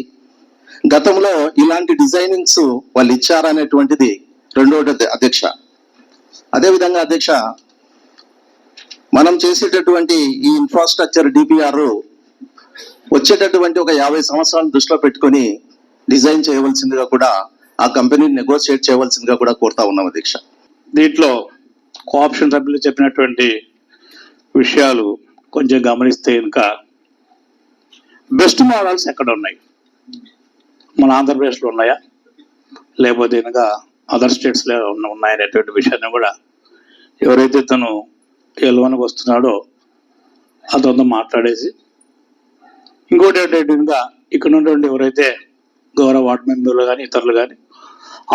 గతంలో ఇలాంటి డిజైనింగ్స్ వాళ్ళు ఇచ్చారనేటువంటిది రెండవది అధ్యక్ష. అదేవిధంగా అధ్యక్ష, మనం చేసేటటువంటి ఈ ఇన్ఫ్రాస్ట్రక్చర్ డిపిఆర్ వచ్చేటటువంటి ఒక 50 సంవత్సరాలను దృష్టిలో పెట్టుకొని డిజైన్ చేయవలసిందిగా కూడా ఆ కంపెనీని నెగోషియేట్ చేయవలసిందిగా కూడా కోరుతా ఉన్నాం అధ్యక్ష. దీంట్లో కోఆప్షన్ సభ్యులు చెప్పినటువంటి విషయాలు కొంచెం గమనిస్తే ఇంకా బెస్ట్ మోడల్స్ ఎక్కడ ఉన్నాయి, మన ఆంధ్రప్రదేశ్లో ఉన్నాయా లేకపోతే ఇంకా అదర్ స్టేట్స్లో ఉన్నాయనేటువంటి విషయాన్ని కూడా ఎవరైతే తను ఎల్వన్కి వస్తున్నాడో అతనితో మాట్లాడేసి, ఇంకోటి ఏంటంటే ఇక్కడ ఉన్నటువంటి ఎవరైతే గౌరవ వార్డు మెంబర్లు కానీ ఇతరులు కానీ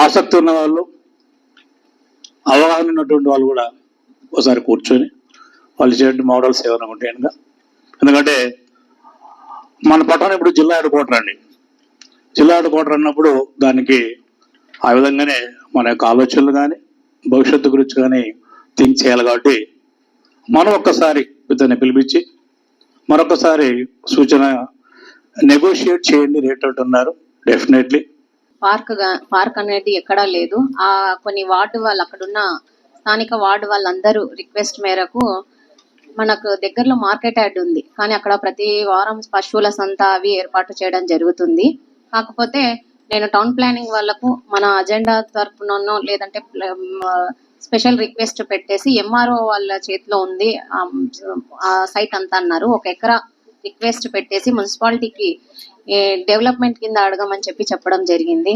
ఆసక్తి ఉన్న వాళ్ళు, అవగాహన ఉన్నటువంటి వాళ్ళు కూడా ఒకసారి కూర్చొని వాళ్ళు ఇచ్చేటువంటి మోడల్స్ ఏమైనా ఉంటాయి కనుక. ఎందుకంటే మన పట్టణం ఇప్పుడు జిల్లా హెడ్ క్వార్టర్ అండి. జిల్లా హెడ్ క్వార్టర్ అన్నప్పుడు దానికి ఆ విధంగానే మన యొక్క ఆలోచనలు కానీ భవిష్యత్తు గురించి కానీ థింక్ చేయాలి. కాబట్టి మనం ఒక్కసారి ఇతన్ని పిలిపించి మరొకసారి సూచన నెగోషియేట్ చేయండి రేట్ అంటున్నారు. డెఫినెట్లీ పార్క్ అనేది ఎక్కడా లేదు. ఆ కొన్ని వార్డు వాళ్ళు, అక్కడున్న స్థానిక వార్డు వాళ్ళందరూ రిక్వెస్ట్ మేరకు మనకు దగ్గరలో మార్కెట్ యార్డ్ ఉంది, కానీ అక్కడ ప్రతి వారం పశువుల సంత అవి ఏర్పాటు చేయడం జరుగుతుంది. కాకపోతే నేను టౌన్ ప్లానింగ్ వాళ్ళకు మన అజెండా తరపునో లేదంటే స్పెషల్ రిక్వెస్ట్ పెట్టేసి ఎంఆర్ఓ వాళ్ళ చేతిలో ఉంది ఆ సైట్ అంతా అన్నారు. 1 ఎకరా రిక్వెస్ట్ పెట్టేసి మున్సిపాలిటీకి డెవలప్మెంట్ కింద అడగమని చెప్పడం జరిగింది.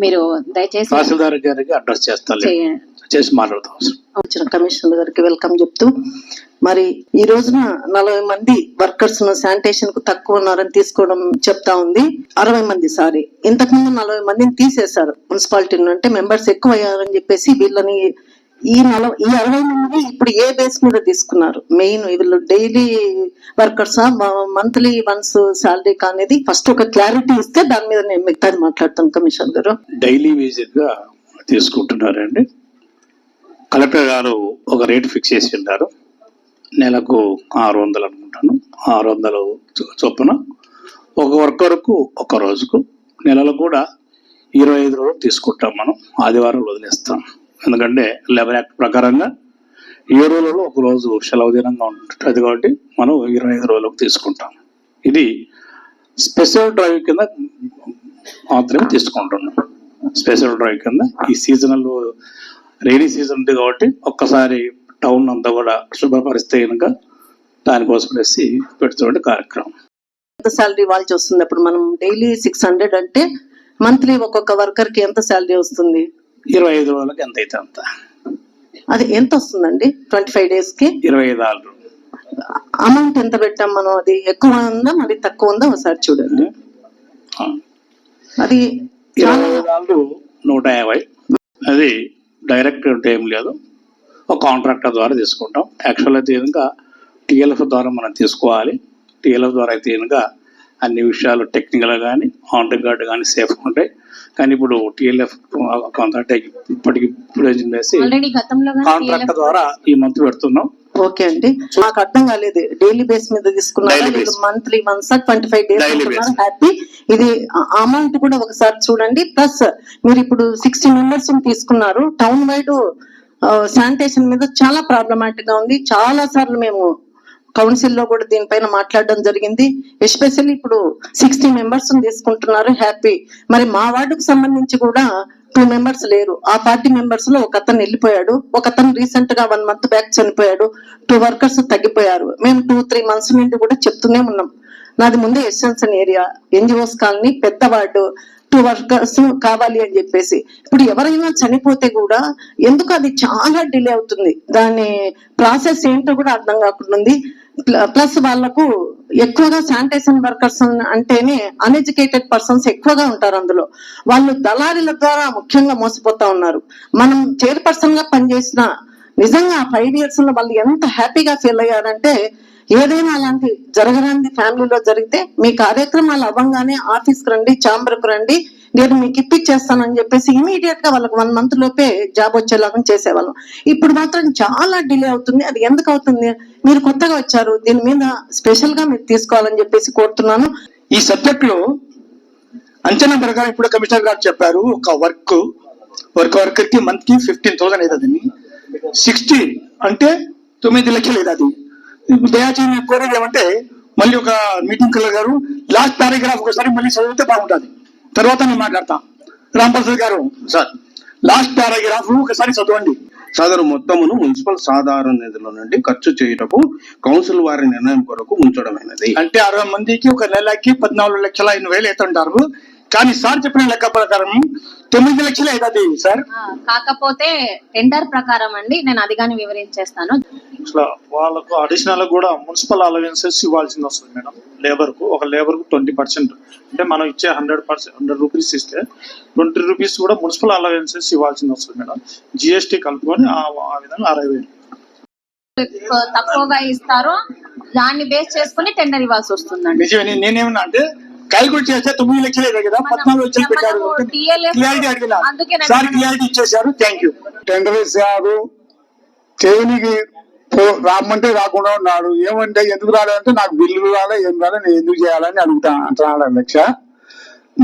మీరు దయచేసి తహసీల్దార్ గారికి అడ్రస్ చేసి మాట్లాడతాం. వచ్చిన కమిషనర్ గారికి వెల్కమ్ చెప్తూ, మరి ఈ రోజున 40 మంది వర్కర్స్ శానిటేషన్ కు తక్కువ ఉన్నారని తీసుకోవడం చెప్తా ఉంది. 60 మంది ఇంతకుముందు 40 మందిని తీసేశారు మున్సిపాలిటీ. అంటే మెంబర్స్ ఎక్కువ అయ్యారని చెప్పేసి వీళ్ళని ఈ 60 మంది ఇప్పుడు ఏ బేస్ మీద తీసుకున్నారు? మెయిన్ వీళ్ళు డైలీ వర్కర్సా, మంత్లీ వన్స్ శాలరీ అనేది ఫస్ట్ ఒక క్లారిటీ ఇస్తే దాని మీద నేను మిగతాది మాట్లాడతాను. కమిషనర్ గారు డైలీ వేజెస్ గా తీసుకుంటున్నారండి. కలెక్టర్ గారు ఒక రేటు ఫిక్స్ చేసి ఉంటారు, నెలకు 600 అనుకుంటాను. 600 చొప్పున ఒక వర్కర్కు ఒక రోజుకు, నెలలో కూడా 25 రోజులు తీసుకుంటాం మనం. ఆదివారం వదిలేస్తాం. ఎందుకంటే లేబర్ యాక్ట్ ప్రకారంగా 7 రోజులలో ఒక రోజు సెలవు దినంగా ఉంటుంది కాబట్టి మనం 25 రోజులకు తీసుకుంటాం. ఇది స్పెషల్ డ్రైవ్ కింద మాత్రమే తీసుకుంటున్నాం. స్పెషల్ డ్రైవ్ కింద ఈ సీజనల్ రైనీ సీజన్ ఉంది కాబట్టి ఒక్కసారి టౌన్ అంతా కూడా శుభ్రపరిస్తే కనుక దానికోసం వేసి పెడుతున్న కార్యక్రమం. ఎంత శాలరీ ఇవ్వాల్సి వస్తుంది? అప్పుడు మనం డైలీ 600 అంటే మంత్లీ ఒక్కొక్క వర్కర్ కి ఎంత శాలరీ వస్తుంది? 25 రోజులకి ఎంత అయితే అంత. అది ఎంత వస్తుందండి 25 days కి? 25 అమౌంట్ ఎంత పెట్టాం మనం? అది ఎక్కువ ఉందా మరి తక్కువ ఉందా ఒకసారి చూడండి. అది 25 150. అది డైరెక్ట్ ఏం లేదు, ఒక కాంట్రాక్టర్ ద్వారా తీసుకుంటాం. యాక్చువల్ అయితే కనుక టీఎల్ఎఫ్ ద్వారా మనం తీసుకోవాలి. టీఎల్ఎఫ్ ద్వారా అయితే కనుక అన్ని విషయాలు టెక్నికల్ కానీ ఆన్ రికార్డ్ కానీ సేఫ్గా ఉంటాయి. కానీ ఇప్పుడు టీఎల్ఎఫ్ కొంత ఇప్పటికి వేసి ఆల్రెడీ గతంలో కాంట్రాక్ట్ ద్వారా ఈ మంత్ పెడుతున్నాం. ఓకే అండి, నాకు అర్థం కాలేదు. డైలీ బేస్ మీద తీసుకున్నారా, మంత్లీ వన్స్ 25 days హ్యాపీ. ఇది అమౌంట్ కూడా ఒకసారి చూడండి. ప్లస్ మీరు ఇప్పుడు 60 members తీసుకున్నారు. టౌన్ వైడ్ శానిటేషన్ మీద చాలా ప్రాబ్లమాటిక్ గా ఉంది. చాలా సార్లు మేము కౌన్సిల్ లో కూడా దీనిపైన మాట్లాడడం జరిగింది. ఎస్పెషల్లీ ఇప్పుడు 60 members తీసుకుంటున్నారు, హ్యాపీ. మరి మా వార్డుకు సంబంధించి కూడా 2 members లేరు. ఆ 40 members లో ఒక అతను వెళ్ళిపోయాడు, ఒక అతను రీసెంట్ గా 1 month బ్యాక్ చనిపోయాడు. 2 workers తగ్గిపోయారు. మేము 2-3 months నుండి కూడా చెప్తూనే ఉన్నాం. నాది ముందే ఎస్ఎన్సన్ ఏరియా, ఎన్జిఓస్ కాలనీ, పెద్ద వార్డు, 2 workers కావాలి అని చెప్పేసి. ఇప్పుడు ఎవరైనా చనిపోతే కూడా ఎందుకు అది చాలా డిలే అవుతుంది, దాని ప్రాసెస్ ఏంటో కూడా అర్థం కాకుండా. ప్లస్ వాళ్లకు ఎక్కువగా శానిటేషన్ వర్కర్స్ అంటేనే అన్ఎడ్యుకేటెడ్ పర్సన్స్ ఎక్కువగా ఉంటారు. అందులో వాళ్ళు దళారీల ద్వారా ముఖ్యంగా మోసపోతా ఉన్నారు. మనం చైర్పర్సన్ గా పనిచేసిన నిజంగా 5 years లో వాళ్ళు ఎంత హ్యాపీగా ఫీల్ అయ్యారంటే, ఏదైనా అలాంటి జరగరాని ఫ్యామిలీలో జరిగితే మీ కార్యక్రమాలు అవ్వగానే ఆఫీస్కి రండి, ఛాంబర్కి రండి, నేను మీకు ఇప్పించేస్తానని చెప్పేసి ఇమీడియట్ గా వాళ్ళకి 1 month లోపే జాబ్ వచ్చేలాగా చేసేవాళ్ళం. ఇప్పుడు మాత్రం చాలా డిలే అవుతుంది. అది ఎందుకు అవుతుంది? మీరు కొత్తగా వచ్చారు, దీని మీద స్పెషల్ గా మీరు తీసుకోవాలని చెప్పేసి కోరుతున్నాను. ఈ సబ్జెక్ట్ లో అంచనా ప్రకారం ఇప్పుడు కమిషనర్ గారు చెప్పారు, ఒక వర్కర్ కి మంత్ కి 15,000 అవుతుంది. 60 అంటే 9 లక్షలు అవుతుంది. దయాచేసి కోరేది ఏమంటే, మళ్ళీ ఒక మీటింగ్ కలర్ గారు లాస్ట్ పారాగ్రాఫ్ ఒకసారి మళ్ళీ చదివితే బాగుంటుంది. తర్వాత నేను మాట్లాడతా. రాంప్రసాద్ గారు సార్, లాస్ట్ పారాగ్రాఫ్ ఒకసారి చదవండి. సదరు మొత్తమును మున్సిపల్ సాధారణ నిధుల నుండి ఖర్చు చేయుటకు కౌన్సిల్ వారి నిర్ణయం కొరకు ఉంచడమైనది. అంటే 60 మందికి ఒక నెలకి 14,05,000 అవుతుంటారు. కానీ సార్ చెప్పిన లెక్క ప్రకారం 9 లక్షలు అవుతుంది సార్. కాకపోతే టెండర్ ప్రకారం అండి, నేను అది కానీ వివరించేస్తాను. వాళ్ళకు అడిషనల్ కూడా మున్సిపల్ అలవెన్సెస్ ఇవ్వాల్సింది వస్తుంది మేడం. ఒక లేబర్ కు 20%, అంటే మనం ఇచ్చే 100 రూపీస్ ఇస్తే 20 రూపీస్ కూడా మున్సిపల్ అలవెన్సెస్ ఇవ్వాల్సింది వస్తుంది మేడం. జిఎస్టీ కలుపుకొని ఆ విధంగా 60,000 తక్కువగా ఇస్తారో దాన్ని బేస్ చేసుకుని టెండర్ ఇవ్వాల్సి వస్తుందండి. నిజమే. నేనేమన్నా అంటే క్యాల్కులేట్ చేస్తే 9 లక్షలే కదా, 14 లక్షలు పెట్టారు. క్లియారిటీ అడిగినా సార్, క్లియారిటీ ఇచ్చేసారు. Thank you. టెండర్ ఇచ్చారు, చేయనికి రామ్మంటే రాకుండా ఉన్నాడు. ఏమంటే ఎందుకు రాలేదంటే, నాకు బిల్లు రాలే, ఏం రాలే, నేను ఎందుకు చేయాలని అంటున్నాడు అధ్యక్ష.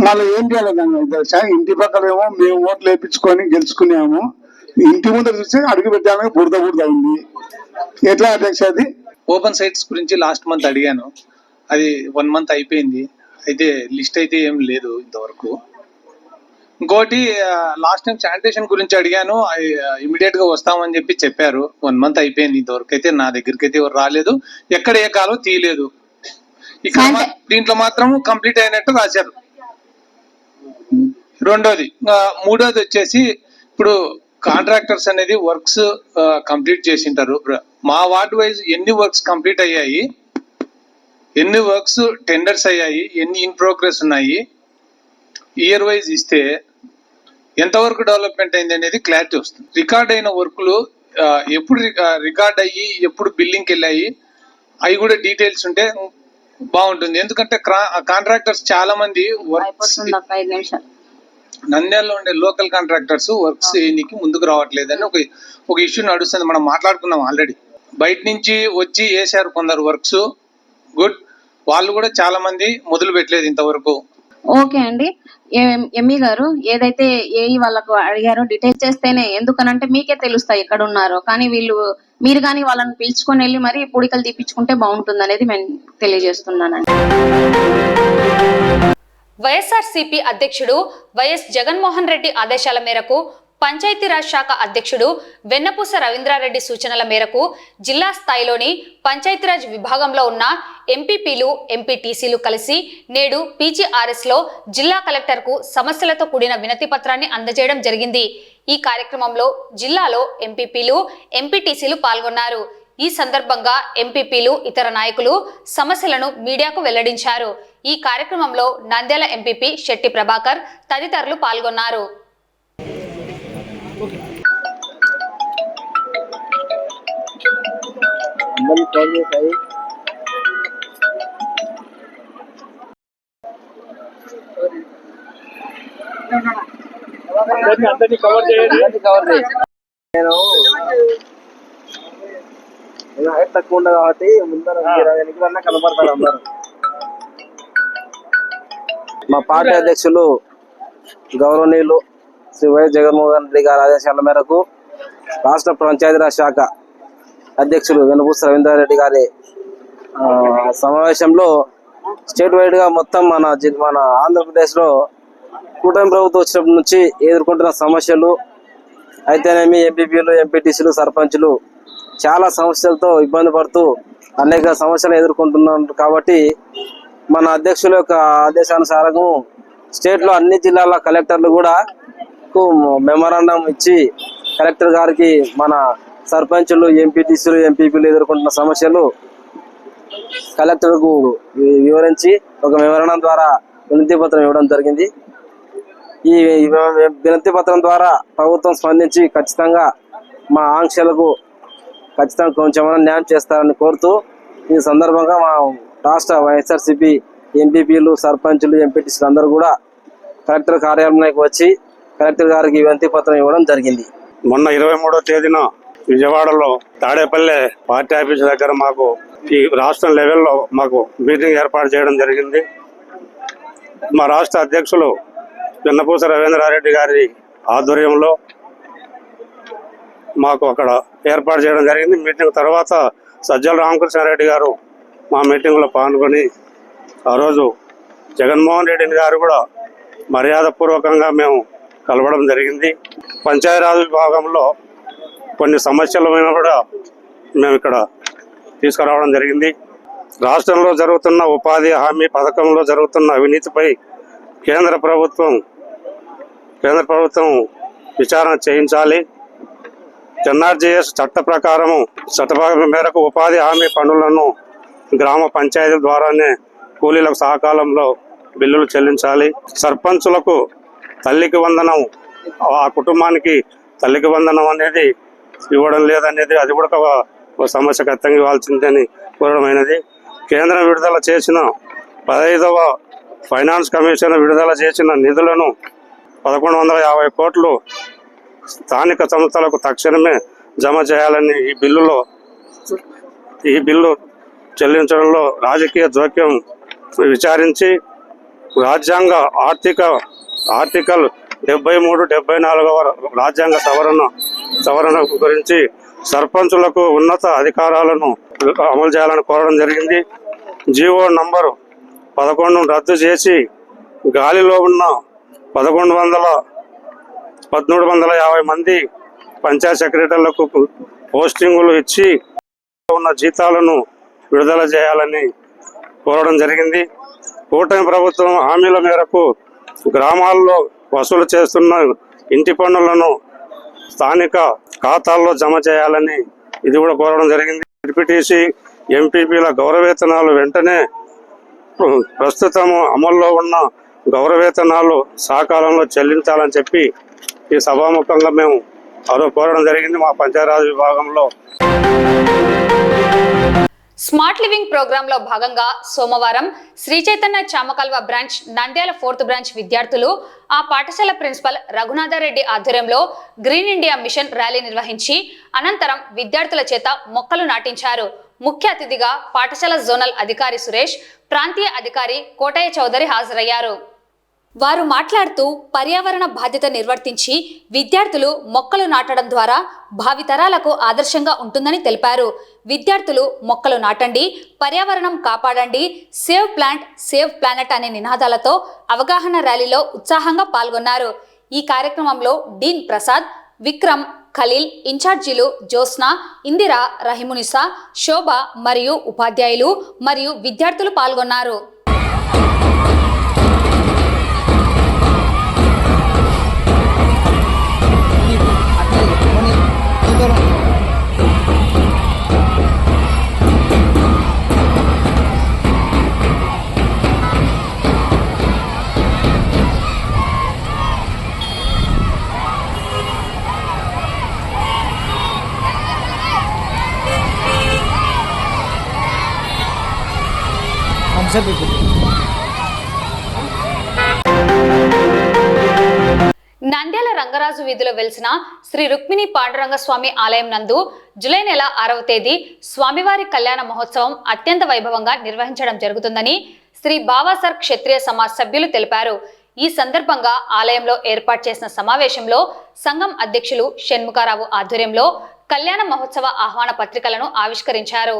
మళ్ళీ ఏం చేయలేదండి అధ్యక్ష. ఇంటి పక్కలేమో మేము ఓట్లు వేయించుకొని గెలుచుకున్నాము, ఇంటి ముందర చూస్తే అడుగు పెట్టాలని బురద ఉంది. ఎట్లా అధ్యక్ష? అది ఓపెన్ సైట్స్ గురించి లాస్ట్ మంత్ అడిగాను, అది 1 month అయిపోయింది. అయితే లిస్ట్ అయితే ఏం లేదు ఇంతవరకు. ఇంకోటి లాస్ట్ టైం శానిటేషన్ గురించి అడిగాను, ఇమీడియట్ గా వస్తామని చెప్పారు. 1 month అయిపోయింది, ఇంతవరకు అయితే నా దగ్గరికి అయితే ఎవరు రాలేదు, ఎక్కడ ఏ కాలో తీయలేదు. ఇక్కడ దీంట్లో మాత్రం కంప్లీట్ అయినట్టు రాశారు. రెండోది, మూడోది వచ్చేసి ఇప్పుడు కాంట్రాక్టర్స్ అనేది వర్క్స్ కంప్లీట్ చేసింటారు. మా వార్డ్ వైజ్ ఎన్ని వర్క్స్ కంప్లీట్ అయ్యాయి, ఎన్ని వర్క్స్ టెండర్స్ అయ్యాయి, ఎన్ని ఇన్ ప్రోగ్రెస్ ఉన్నాయి, ఇయర్ వైజ్ ఇస్తే ఎంతవరకు డెవలప్మెంట్ అయింది అనేది క్లారిటీ వస్తుంది. రికార్డ్ అయిన వర్క్లు ఎప్పుడు రికార్డ్ అయ్యి ఎప్పుడు బిల్లింగ్కి వెళ్ళాయి, అవి కూడా డీటెయిల్స్ ఉంటే బాగుంటుంది. ఎందుకంటే కాంట్రాక్టర్స్ చాలా మంది నంద్యాలలో ఉండే లోకల్ కాంట్రాక్టర్స్ వర్క్స్ చేయడానికి ముందుకు రావట్లేదని ఒక ఇష్యూ నడుస్తుంది. మనం మాట్లాడుకున్నాం ఆల్రెడీ. బయట నుంచి వచ్చి వేసారు కొందరు వర్క్స్, గుడ్. వాళ్ళు కూడా చాలా మంది మొదలు పెట్టలేదు ఇంతవరకు. ఓకే అండి, ఎంఈ గారు ఏదైతే ఏఈ వాళ్ళకు అడిగారో డీటెయిల్స్ చేస్తేనే, ఎందుకనంటే మీకే తెలుస్తాయి ఎక్కడ ఉన్నారో. కానీ మీరు కానీ వాళ్ళని పిలుచుకొని వెళ్ళి మరి పూడికలు తీపించుకుంటే బాగుంటుంది అనేది నేను తెలియజేస్తున్నానండి. వైఎస్ఆర్సీపీ అధ్యక్షుడు వైఎస్ జగన్మోహన్ రెడ్డి ఆదేశాల మేరకు పంచాయతీరాజ్ శాఖ అధ్యక్షుడు వెన్నపూస రవీంద్రారెడ్డి సూచనల మేరకు జిల్లా స్థాయిలోని పంచాయతీరాజ్ విభాగంలో ఉన్న ఎంపీపీలు, ఎంపీటీసీలు కలిసి నేడు పీజీఆర్ఎస్లో జిల్లా కలెక్టర్కు సమస్యలతో కూడిన వినతి పత్రాన్ని అందజేయడం జరిగింది. ఈ కార్యక్రమంలో జిల్లాలో ఎంపీపీలు, ఎంపీటీసీలు పాల్గొన్నారు. ఈ సందర్భంగా ఎంపీపీలు, ఇతర నాయకులు సమస్యలను మీడియాకు వెల్లడించారు. ఈ కార్యక్రమంలో నంద్యాల ఎంపీపీ శెట్టి ప్రభాకర్ తదితరులు పాల్గొన్నారు. నేను హైట్ తక్కువ ఉండ కాబట్టి ముందర ఎన్నికలన్నా కనబడతారు అందరు. మా పార్టీ అధ్యక్షులు గౌరవనీయులు శ్రీ వైఎస్ జగన్మోహన్ రెడ్డి గారి ఆదేశాల మేరకు రాష్ట్ర పంచాయతీరాజ్ శాఖ అధ్యక్షులు వెనుపూస రవీంద్రారెడ్డి గారి సమావేశంలో స్టేట్ వైడ్ గా మొత్తం మన ఆంధ్రప్రదేశ్ లో కూటమి ప్రభుత్వం వచ్చినప్పటి నుంచి ఎదుర్కొంటున్న సమస్యలు అయితేనేమి ఎంపీపీలు, ఎంపీటీసీలు, సర్పంచులు చాలా సమస్యలతో ఇబ్బంది పడుతూ అనేక సమస్యలు ఎదుర్కొంటున్నారు. కాబట్టి మన అధ్యక్షుల యొక్క ఆదేశానుసారం స్టేట్ లో అన్ని జిల్లాల కలెక్టర్లు కూడా మెమరాండం ఇచ్చి కలెక్టర్ గారికి మన సర్పంచులు, ఎంపీటీసీలు, ఎంపీపీలు ఎదుర్కొంటున్న సమస్యలు కలెక్టర్ కు వివరించి ఒక మెమరాండం ద్వారా వినతి పత్రం ఇవ్వడం జరిగింది. ఈ వినతి పత్రం ద్వారా ప్రభుత్వం స్పందించి ఖచ్చితంగా మా ఆంక్షలకు ఖచ్చితంగా కొంచెమైనా న్యాయం చేస్తారని కోరుతూ ఈ సందర్భంగా మా రాష్ట్ర వైఎస్ఆర్సీపీ ఎంపీపీలు, సర్పంచులు, ఎంపీటీసీలు అందరూ కూడా కలెక్టర్ కార్యాలయానికి వచ్చి కలెక్టర్ గారికి వినతి పత్రం ఇవ్వడం జరిగింది. మొన్న 23వ తేదీన విజయవాడలో తాడేపల్లె పార్టీ ఆఫీస్ దగ్గర మాకు ఈ రాష్ట్రం లెవెల్లో మాకు మీటింగ్ ఏర్పాటు చేయడం జరిగింది. మా రాష్ట్ర అధ్యక్షులు వెన్నపూస రవీంద్రారెడ్డి గారి ఆధ్వర్యంలో మాకు అక్కడ ఏర్పాటు చేయడం జరిగింది. మీటింగ్ తర్వాత సజ్జల రామకృష్ణారెడ్డి గారు మా మీటింగ్లో పాల్గొని ఆ రోజు జగన్మోహన్ రెడ్డి గారు కూడా మర్యాదపూర్వకంగా మేము కలవడం జరిగింది. పంచాయతీరాజ్ విభాగంలో కొన్ని సమస్యల మీద కూడా మేము ఇక్కడ తీసుకురావడం జరిగింది. రాష్ట్రంలో జరుగుతున్న ఉపాధి హామీ పథకంలో జరుగుతున్న అవినీతిపై కేంద్ర ప్రభుత్వం విచారణ చేయించాలి. ఎన్ఆర్జీఎస్ చట్ట మేరకు ఉపాధి హామీ పనులను గ్రామ పంచాయతీల ద్వారానే కూలీలకు సహకాలంలో బిల్లులు చెల్లించాలి. సర్పంచులకు తల్లికి వందనం, ఆ కుటుంబానికి తల్లికి వందనం అనేది ఇవ్వడం లేదనేది అది కూడా ఒక సమస్య ఖచ్చితంగా ఇవ్వాల్సిందని కోరడమైనది. కేంద్రం విడుదల చేసిన 15వ ఫైనాన్స్ కమిషన్ విడుదల చేసిన నిధులను 1150 కోట్లు స్థానిక సంస్థలకు తక్షణమే జమ చేయాలని ఈ బిల్లు చెల్లించడంలో రాజకీయ జోక్యం విచారించి రాజ్యాంగ ఆర్టికల్ 73, 74వ రాజ్యాంగ సవరణ గురించి సర్పంచులకు ఉన్నత అధికారాలను అమలు చేయాలని కోరడం జరిగింది. జీవో నంబరు 11 రద్దు చేసి గాలిలో ఉన్న 1350 మంది పంచాయత్ సెక్రటరీలకు పోస్టింగులు ఇచ్చి ఉన్న జీతాలను విడుదల చేయాలని కోరడం జరిగింది. కూటమి ప్రభుత్వం హామీల మేరకు గ్రామాల్లో వసూలు చేస్తున్న ఇంటి పన్నులను స్థానిక ఖాతాల్లో జమ చేయాలని ఇది కూడా కోరడం జరిగింది. డిప్యూటీసీ, ఎంపీపీల గౌరవేతనాలు వెంటనే ప్రస్తుతం అమల్లో ఉన్న గౌరవేతనాలు సకాలంలో చెల్లించాలని చెప్పి ఈ సభాముఖంగా మేము కోరడం జరిగింది. మా పంచాయతీరాజ్ విభాగంలో స్మార్ట్ లివింగ్ ప్రోగ్రామ్ లో భాగంగా సోమవారం Sri Chaitanya Chamakalva branch Nandyal 4th branch విద్యార్థులు ఆ పాఠశాల ప్రిన్సిపల్ రఘునాథరెడ్డి ఆధ్వర్యంలో గ్రీన్ ఇండియా మిషన్ ర్యాలీ నిర్వహించి అనంతరం విద్యార్థుల చేత మొక్కలు నాటించారు. ముఖ్య అతిథిగా పాఠశాల జోనల్ అధికారి సురేష్, ప్రాంతీయ అధికారి కోటయ్య చౌదరి హాజరయ్యారు. వారు మాట్లాడుతూ పర్యావరణ బాధ్యత నిర్వర్తించి విద్యార్థులు మొక్కలు నాటడం ద్వారా భావితరాలకు ఆదర్శంగా ఉంటుందని తెలిపారు. విద్యార్థులు మొక్కలు నాటండి, పర్యావరణం కాపాడండి, సేవ్ ప్లాంట్ సేవ్ ప్లానెట్ అనే నినాదాలతో అవగాహన ర్యాలీలో ఉత్సాహంగా పాల్గొన్నారు. ఈ కార్యక్రమంలో డీన్ ప్రసాద్, విక్రమ్, ఖలీల్, ఇన్ఛార్జీలు జ్యోత్స్న, ఇందిరా, రహిమునిసా, శోభ మరియు ఉపాధ్యాయులు మరియు విద్యార్థులు పాల్గొన్నారు. నంద్యాల రంగరాజు వీధిలో వెలిసిన శ్రీ రుక్మిణి పాండురంగ స్వామి ఆలయం నందు జూలై నెల 6వ తేదీ స్వామివారి కళ్యాణ మహోత్సవం అత్యంత వైభవంగా నిర్వహించడం జరుగుతుందని శ్రీ బావాసర్ క్షత్రియ సమాజ్ సభ్యులు తెలిపారు. ఈ సందర్భంగా ఆలయంలో ఏర్పాటు చేసిన సమావేశంలో సంఘం అధ్యక్షులు షణ్ముఖరావు ఆధ్వర్యంలో కళ్యాణ మహోత్సవ ఆహ్వాన పత్రికలను ఆవిష్కరించారు.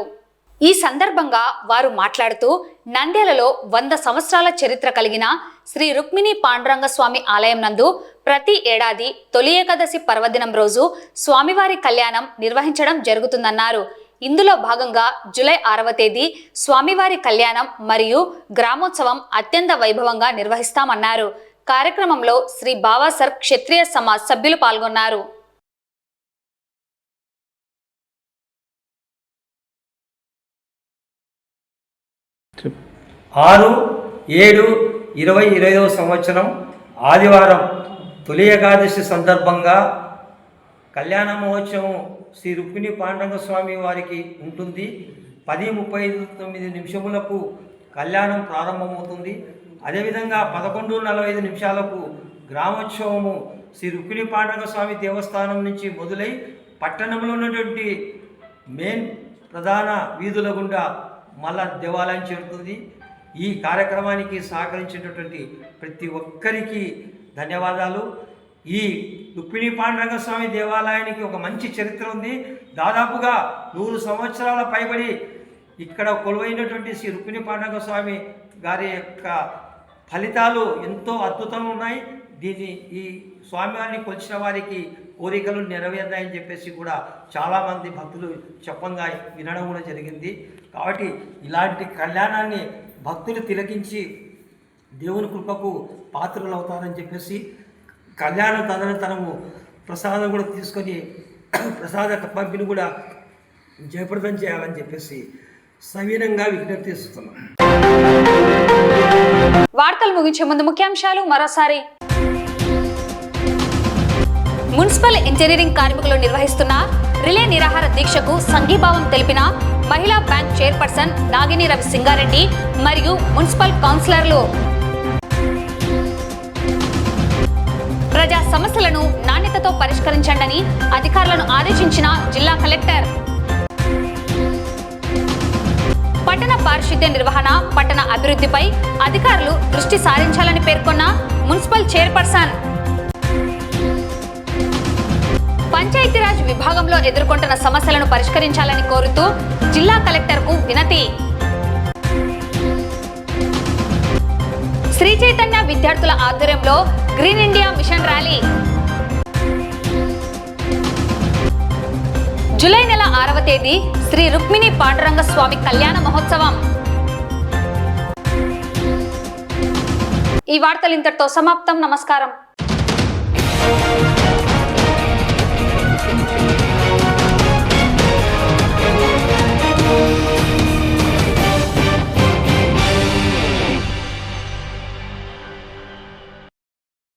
ఈ సందర్భంగా వారు మాట్లాడుతూ నంద్యాలలో 100 సంవత్సరాల చరిత్ర కలిగిన శ్రీ రుక్మిణి పాండురంగ స్వామి ఆలయం నందు ప్రతి ఏడాది తొలి ఏకాదశి పర్వదినం రోజు స్వామివారి కళ్యాణం నిర్వహించడం జరుగుతుందన్నారు. ఇందులో భాగంగా జూలై 6వ తేదీ స్వామివారి కళ్యాణం మరియు గ్రామోత్సవం అత్యంత వైభవంగా నిర్వహిస్తామన్నారు. కార్యక్రమంలో శ్రీ బావాసర్ క్షత్రియ సమాజ్ సభ్యులు పాల్గొన్నారు. ఆరు 7/20/20వ సంవత్సరం ఆదివారం తొలి ఏకాదశి సందర్భంగా కళ్యాణ మహోత్సవం శ్రీ రుక్మిణి పాండురంగ స్వామి వారికి ఉంటుంది. 10:39 కళ్యాణం ప్రారంభమవుతుంది. అదేవిధంగా 11:45 గ్రామోత్సవము శ్రీ రుక్మిణి పాండురంగ స్వామి దేవస్థానం నుంచి మొదలై పట్టణంలో ఉన్నటువంటి మెయిన్ ప్రధాన వీధుల గుండా మళ్ళా దేవాలయం చేరుతుంది. ఈ కార్యక్రమానికి సహకరించినటువంటి ప్రతి ఒక్కరికి ధన్యవాదాలు. ఈ రుక్మిణి పాండురంగ స్వామి దేవాలయానికి ఒక మంచి చరిత్ర ఉంది. దాదాపుగా 100 సంవత్సరాల పైబడి ఇక్కడ కొలువైనటువంటి శ్రీ రుక్మిణి పాండురంగ స్వామి గారి యొక్క ఫలితాలు ఎంతో అద్భుతంగా ఉన్నాయి. ఈ స్వామివారిని కొలిచిన వారికి కోరికలు నెరవేరుతాయని చెప్పేసి కూడా చాలామంది భక్తులు చెప్పంగా వినడం కూడా జరిగింది. కాబట్టి ఇలాంటి కళ్యాణాన్ని భక్తులు తిలకించి దేవుని కృపకు పాత్రలు అవుతారని చెప్పేసి కళ్యాణ తదనంతరము ప్రసాదం కూడా తీసుకొని ప్రసాద పంపిణీ కూడా జయప్రదం చేయాలని చెప్పేసి సవినంగా విజ్ఞప్తి చేస్తున్నాం. వార్తలు ముగించే ముందు ముఖ్యాంశాలు మరోసారి. మున్సిపల్ ఇంజనీరింగ్ కార్మికులు నిర్వహిస్తున్న రిలే నిరాహార దీక్షకు సంఘీభావం తెలిపిన మహిళా బ్యాంక్ చైర్పర్సన్ నాగిని రవి సింగారెడ్డి మరియు మున్సిపల్ కౌన్సిలర్లు. ప్రజా సమస్యలను నాణ్యతతో పరిష్కరించండి అధికారులను ఆదేశించిన జిల్లా కలెక్టర్. పట్టణ పారిశుద్ధ్య నిర్వహణ, పట్టణ అభివృద్ధిపై అధికారులు దృష్టి సారించాలని పేర్కొన్న మున్సిపల్ చైర్పర్సన్. పంచాయతీరాజ్ విభాగంలో ఎదుర్కొంటున్న సమస్యలను పరిష్కరించాలని కోరుతూ జిల్లా కలెక్టర్కు వినతి. శ్రీ చైతన్య విద్యార్థుల ఆధ్వర్యంలో green India mission rally. July నెల 6వ తేదీ శ్రీ రుక్మిణి పాండురంగ స్వామి కళ్యాణ మహోత్సవం. ఈ వార్తలు ఇంతటితో సమాప్తం. నమస్కారం.